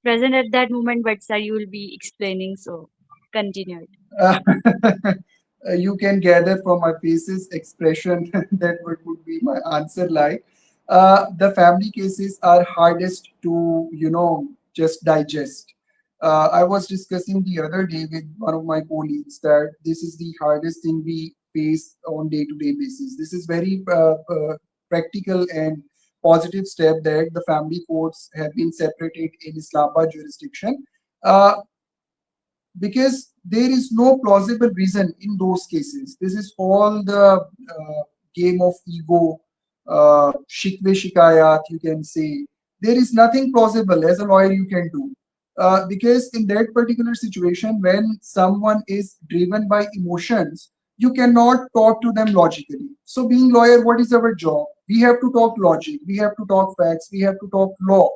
present at that moment, but sir, you will be explaining. So continue. Uh, you can gather from my face's expression that what would be my answer like. The family cases are hardest to, just digest. I was discussing the other day with one of my colleagues that this is the hardest thing we face on day-to-day basis. This is very practical and positive step that the family courts have been separated in Islamabad jurisdiction. Uh, because there is no plausible reason in those cases. This is all the game of ego, shikwe shikayat, you can say. There is nothing plausible as a lawyer you can do. Because in that particular situation, when someone is driven by emotions, you cannot talk to them logically. So, being lawyer, what is our job? We have to talk logic, we have to talk facts, we have to talk law.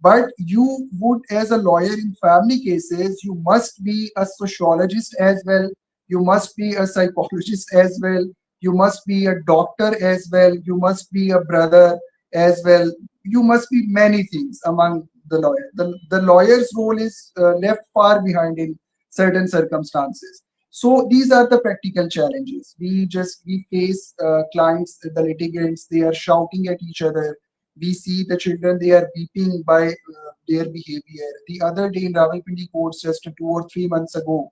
But you would, as a lawyer in family cases, you must be a sociologist as well. You must be a psychologist as well. You must be a doctor as well. You must be a brother as well. You must be many things among the lawyer. The lawyer's role is left far behind in certain circumstances. So these are the practical challenges. We face clients, the litigants. They are shouting at each other. We see the children, they are weeping by their behavior. The other day in Rawalpindi courts, just 2 or 3 months ago,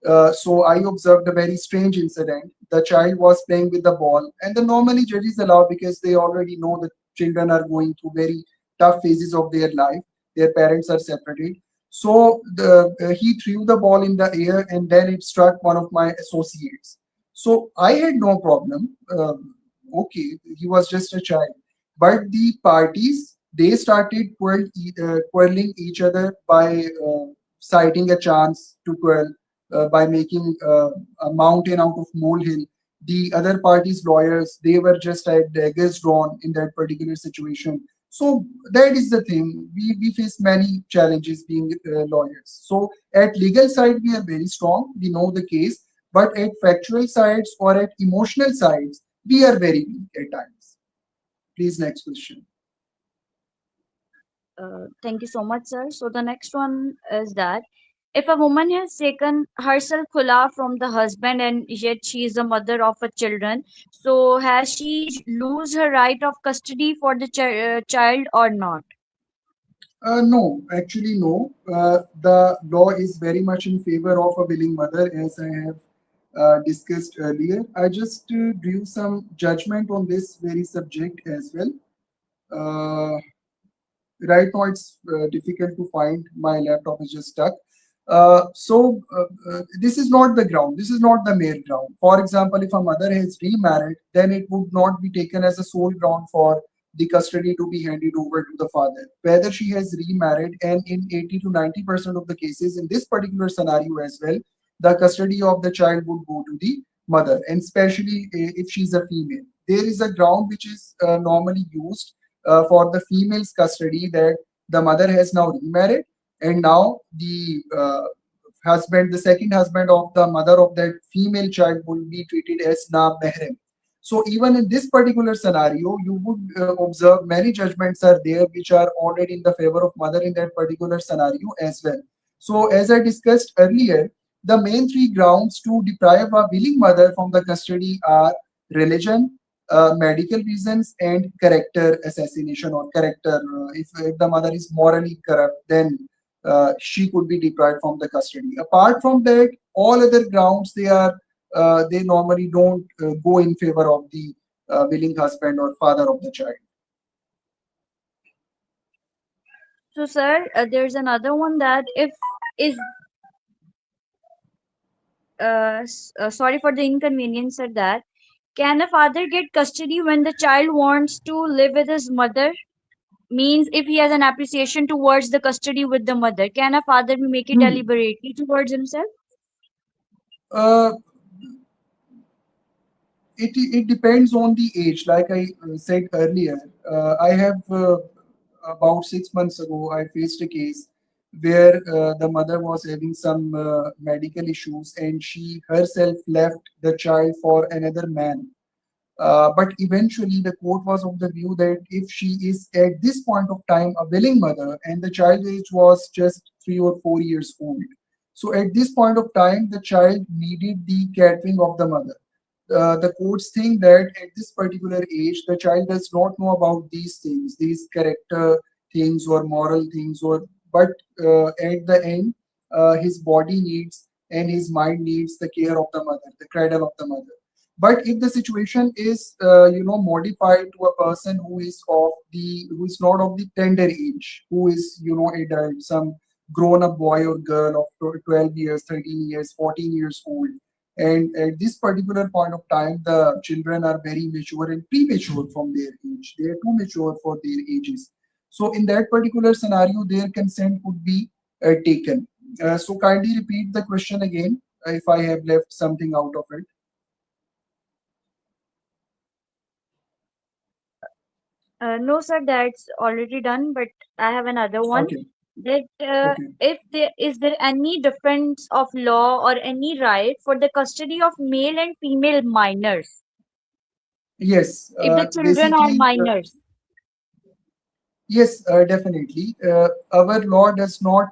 So I observed a very strange incident. The child was playing with the ball, and the normally judges allow because they already know that children are going through very tough phases of their life. Their parents are separated. So he threw the ball in the air, and then it struck one of my associates. So I had no problem. Okay, he was just a child, but the parties they started quarreling each other by citing a chance to quarrel by making a mountain out of molehill. The other party's lawyers, they were just at daggers drawn in that particular situation. So that is the thing. We face many challenges being lawyers. So at legal side, we are very strong. We know the case. But at factual sides or at emotional sides, we are very weak at times. Please, next question. Thank you so much, sir. So the next one is that if a woman has taken herself khula from the husband and yet she is the mother of a children, so has she lose her right of custody for the child or not? No, actually, no. The law is very much in favor of a willing mother, as I have discussed earlier. I just drew some judgment on this very subject as well. Uh, right now, it's difficult to find. My laptop is just stuck. This is not the ground. This is not the mere ground. For example, if a mother has remarried, then it would not be taken as a sole ground for the custody to be handed over to the father. Whether she has remarried, and in 80 to 90% of the cases, in this particular scenario as well, the custody of the child would go to the mother, and especially if she's a female. There is a ground which is normally used for the female's custody, that the mother has now remarried, and now the husband, the second husband of the mother of that female child, will be treated as na mahram. So even in this particular scenario, you would observe many judgments are there which are already in the favor of mother in that particular scenario as well. So as I discussed earlier, the main three grounds to deprive a willing mother from the custody are religion, medical reasons, and character assassination or character. If the mother is morally corrupt, then she could be deprived from the custody. Apart from that, all other grounds they normally don't go in favor of the willing husband or father of the child. So, sir, there's another one that if is sorry for the inconvenience at that. Can a father get custody when the child wants to live with his mother? Means if he has an appreciation towards the custody with the mother, can a father make it Hmm. deliberately towards himself? Uh, it depends on the age. Like I said earlier, I have about 6 months ago, I faced a case where the mother was having some medical issues, and she herself left the child for another man. But eventually, the court was of the view that if she is at this point of time a willing mother, and the child age was just 3 or 4 years old, so at this point of time, the child needed the catering of the mother. The courts think that at this particular age, the child does not know about these things, these character things or moral things, or but at the end, his body needs and his mind needs the care of the mother, the cradle of the mother. But if the situation is modified to a person who is not of the tender age, who is adult, some grown up boy or girl of 12 years, 13 years, 14 years old, and at this particular point of time, the children are very mature and premature from their age. They are too mature for their ages. So in that particular scenario, their consent could be taken. So kindly repeat the question again if I have left something out of it. No, sir, that's already done. But I have another one. Okay. That Okay. if there is there any difference of law or any right for the custody of male and female minors Yes. if the children are Basically, minors? yes, definitely. Our law does not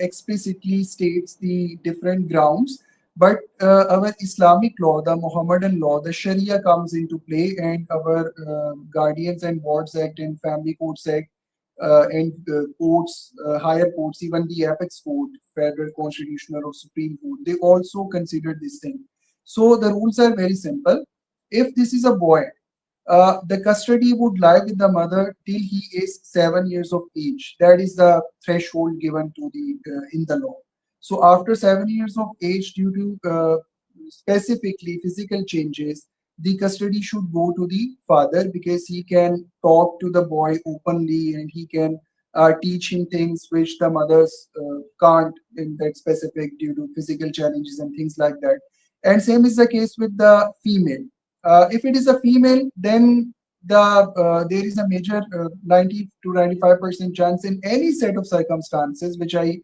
explicitly states the different grounds, but our Islamic law, the Muhammadan law, the Sharia comes into play, and our Guardians and Wards Act and Family Courts Act and courts, higher courts, even the apex court, federal, constitutional, or supreme court, they also consider this thing. So the rules are very simple. If this is a boy, the custody would lie with the mother till he is 7 years of age. That is the threshold given to the in the law. So after 7 years of age, due to specifically physical changes, the custody should go to the father because he can talk to the boy openly and he can teach him things which the mothers can't in that specific due to physical challenges and things like that. And same is the case with the female. If it is a female, then there is a major 90 to 95% chance in any set of circumstances which I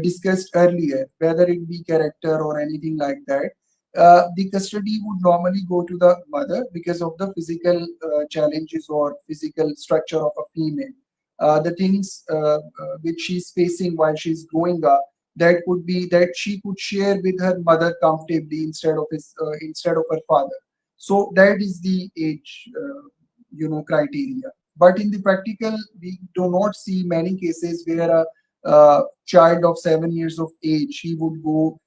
discussed earlier, whether it be character or anything like that. The custody would normally go to the mother because of the physical challenges or physical structure of a female. The things which she's facing while she's growing up, that could be that she could share with her mother comfortably instead of her father. So that is the age, criteria. But in the practical, we do not see many cases where a child of 7 years of age he would go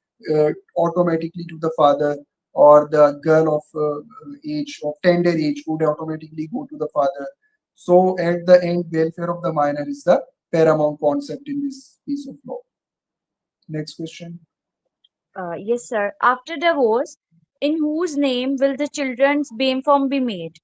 automatically to the father, or the girl of age of tender age would automatically go to the father. So at the end, welfare of the minor is the paramount concept in this piece of law. Next question. Yes, sir. After divorce, in whose name will the children's BAME form be made?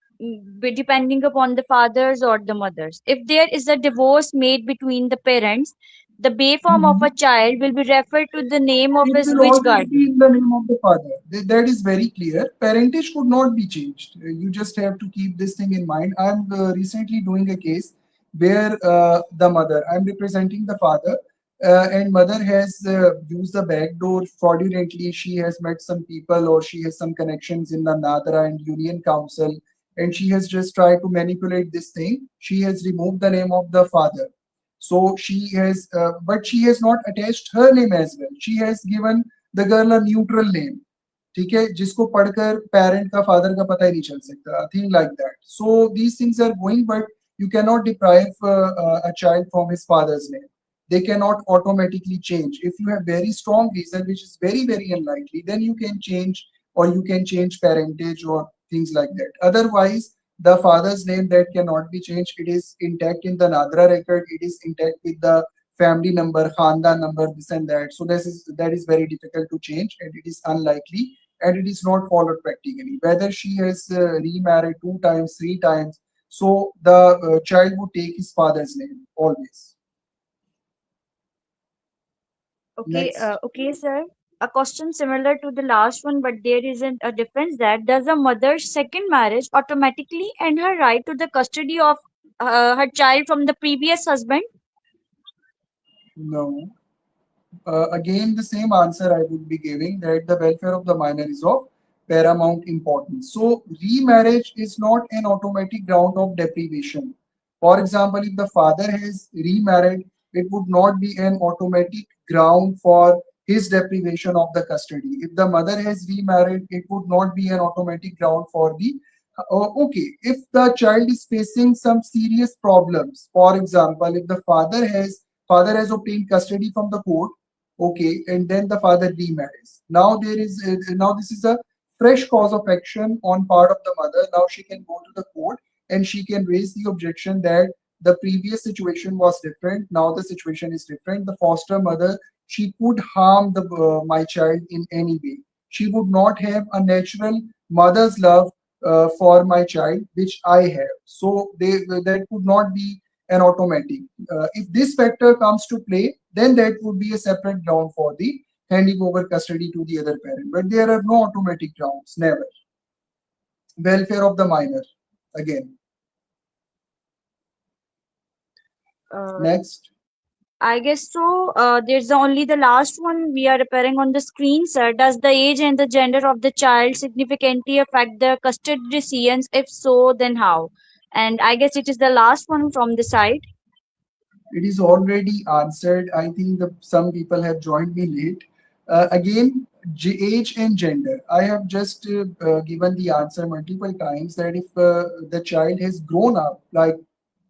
Depending upon the fathers or the mothers. If there is a divorce made between the parents, the BAME form of a child will be referred to the name of It his will which always be guardian. in the name of the father. That is very clear. Parentage could not be changed. You just have to keep this thing in mind. I'm recently doing a case where the mother, I'm representing the father, and mother has used the back door fraudulently. She has met some people or she has some connections in the Nadra and Union Council, and she has just tried to manipulate this thing. She has removed the name of the father, so she has, but she has not attached her name as well. She has given the girl a neutral name. ठीक है, जिसको पढ़कर parent का father का पता ही नहीं चल सकता, a thing like that. So these things are going, but you cannot deprive a child from his father's name. They cannot automatically change. If you have very strong reason, which is very very unlikely, then you can change, or you can change parentage or things like that. Otherwise, the father's name that cannot be changed. It is intact in the Nadra record. It is intact with the family number, Khandan number, this and that. So that is very difficult to change, and it is unlikely, and it is not followed practically. Whether she has remarried 2 times, 3 times, so the child would take his father's name always. Next. Okay, sir. A question similar to the last one, but there isn't a difference that does a mother's second marriage automatically end her right to the custody of her child from the previous husband? No. Again, the same answer I would be giving, that the welfare of the minor is of paramount importance. So, remarriage is not an automatic ground of deprivation. For example, if the father has remarried, it would not be an automatic ground for his deprivation of the custody. If the mother has remarried, it would not be an automatic ground for the. Okay, if the child is facing some serious problems, for example, if the father has obtained custody from the court, okay, and then the father remarries. Now this is a fresh cause of action on part of the mother. Now she can go to the court and she can raise the objection that the previous situation was different. Now the situation is different. The foster mother, she could harm the my child in any way. She would not have a natural mother's love for my child, which I have. So that could not be an automatic. If this factor comes to play, then that would be a separate ground for the handing over custody to the other parent. But there are no automatic grounds, never. Welfare of the minor, again. Uh, Next. I guess so. There's only the last one we are appearing on the screen, sir. Does the age and the gender of the child significantly affect the custody decisions? If so, then how? And I guess it is the last one from the side. It is already answered. I think some people have joined me late. Again, age and gender. I have just given the answer multiple times that if the child has grown up, like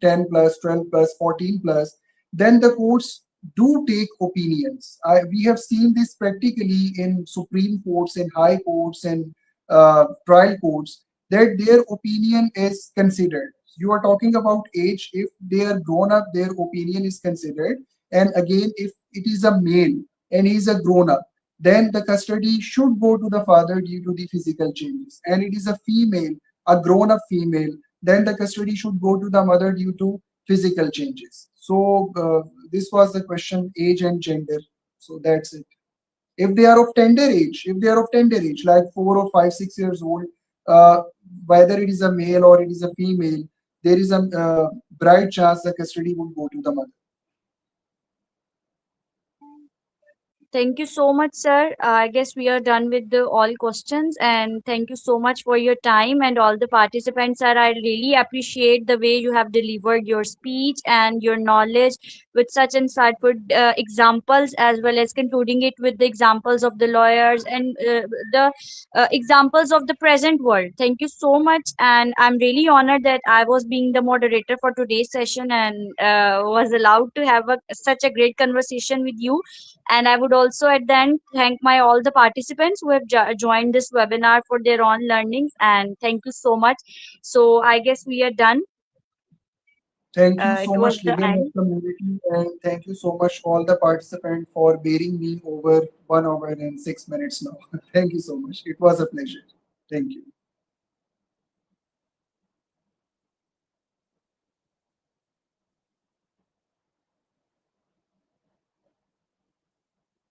10 plus, 12 plus, 14 plus, then the courts do take opinions. We have seen this practically in Supreme Courts, in High Courts, and trial courts, that their opinion is considered. You are talking about age. If they are grown up, their opinion is considered. And again, if it is a male and he is a grown up, then the custody should go to the father due to the physical changes. And it is a female, a grown up female, then the custody should go to the mother due to physical changes. So this was the question, age and gender. So that's it. If they are of tender age, if they are of tender age, like 4 or 5, 6 years old, uh, whether it is a male or it is a female, there is a bright chance the custody would go to the mother. Thank you so much, sir. I guess we are done with the all questions, and thank you so much for your time and all the participants, sir. I really appreciate the way you have delivered your speech and your knowledge with such insightful examples, as well as concluding it with the examples of the lawyers and the examples of the present world. Thank you so much, and I'm really honored that I was being the moderator for today's session and was allowed to have such a great conversation with you. And I would also at the end thank my all the participants who have joined this webinar for their own learnings. And thank you so much. So I guess we are done. Thank you It so was much, the legal end. community, and thank you so much all the participants for bearing me over 1 hour and 6 minutes now. Thank you so much. It was a pleasure. Thank you.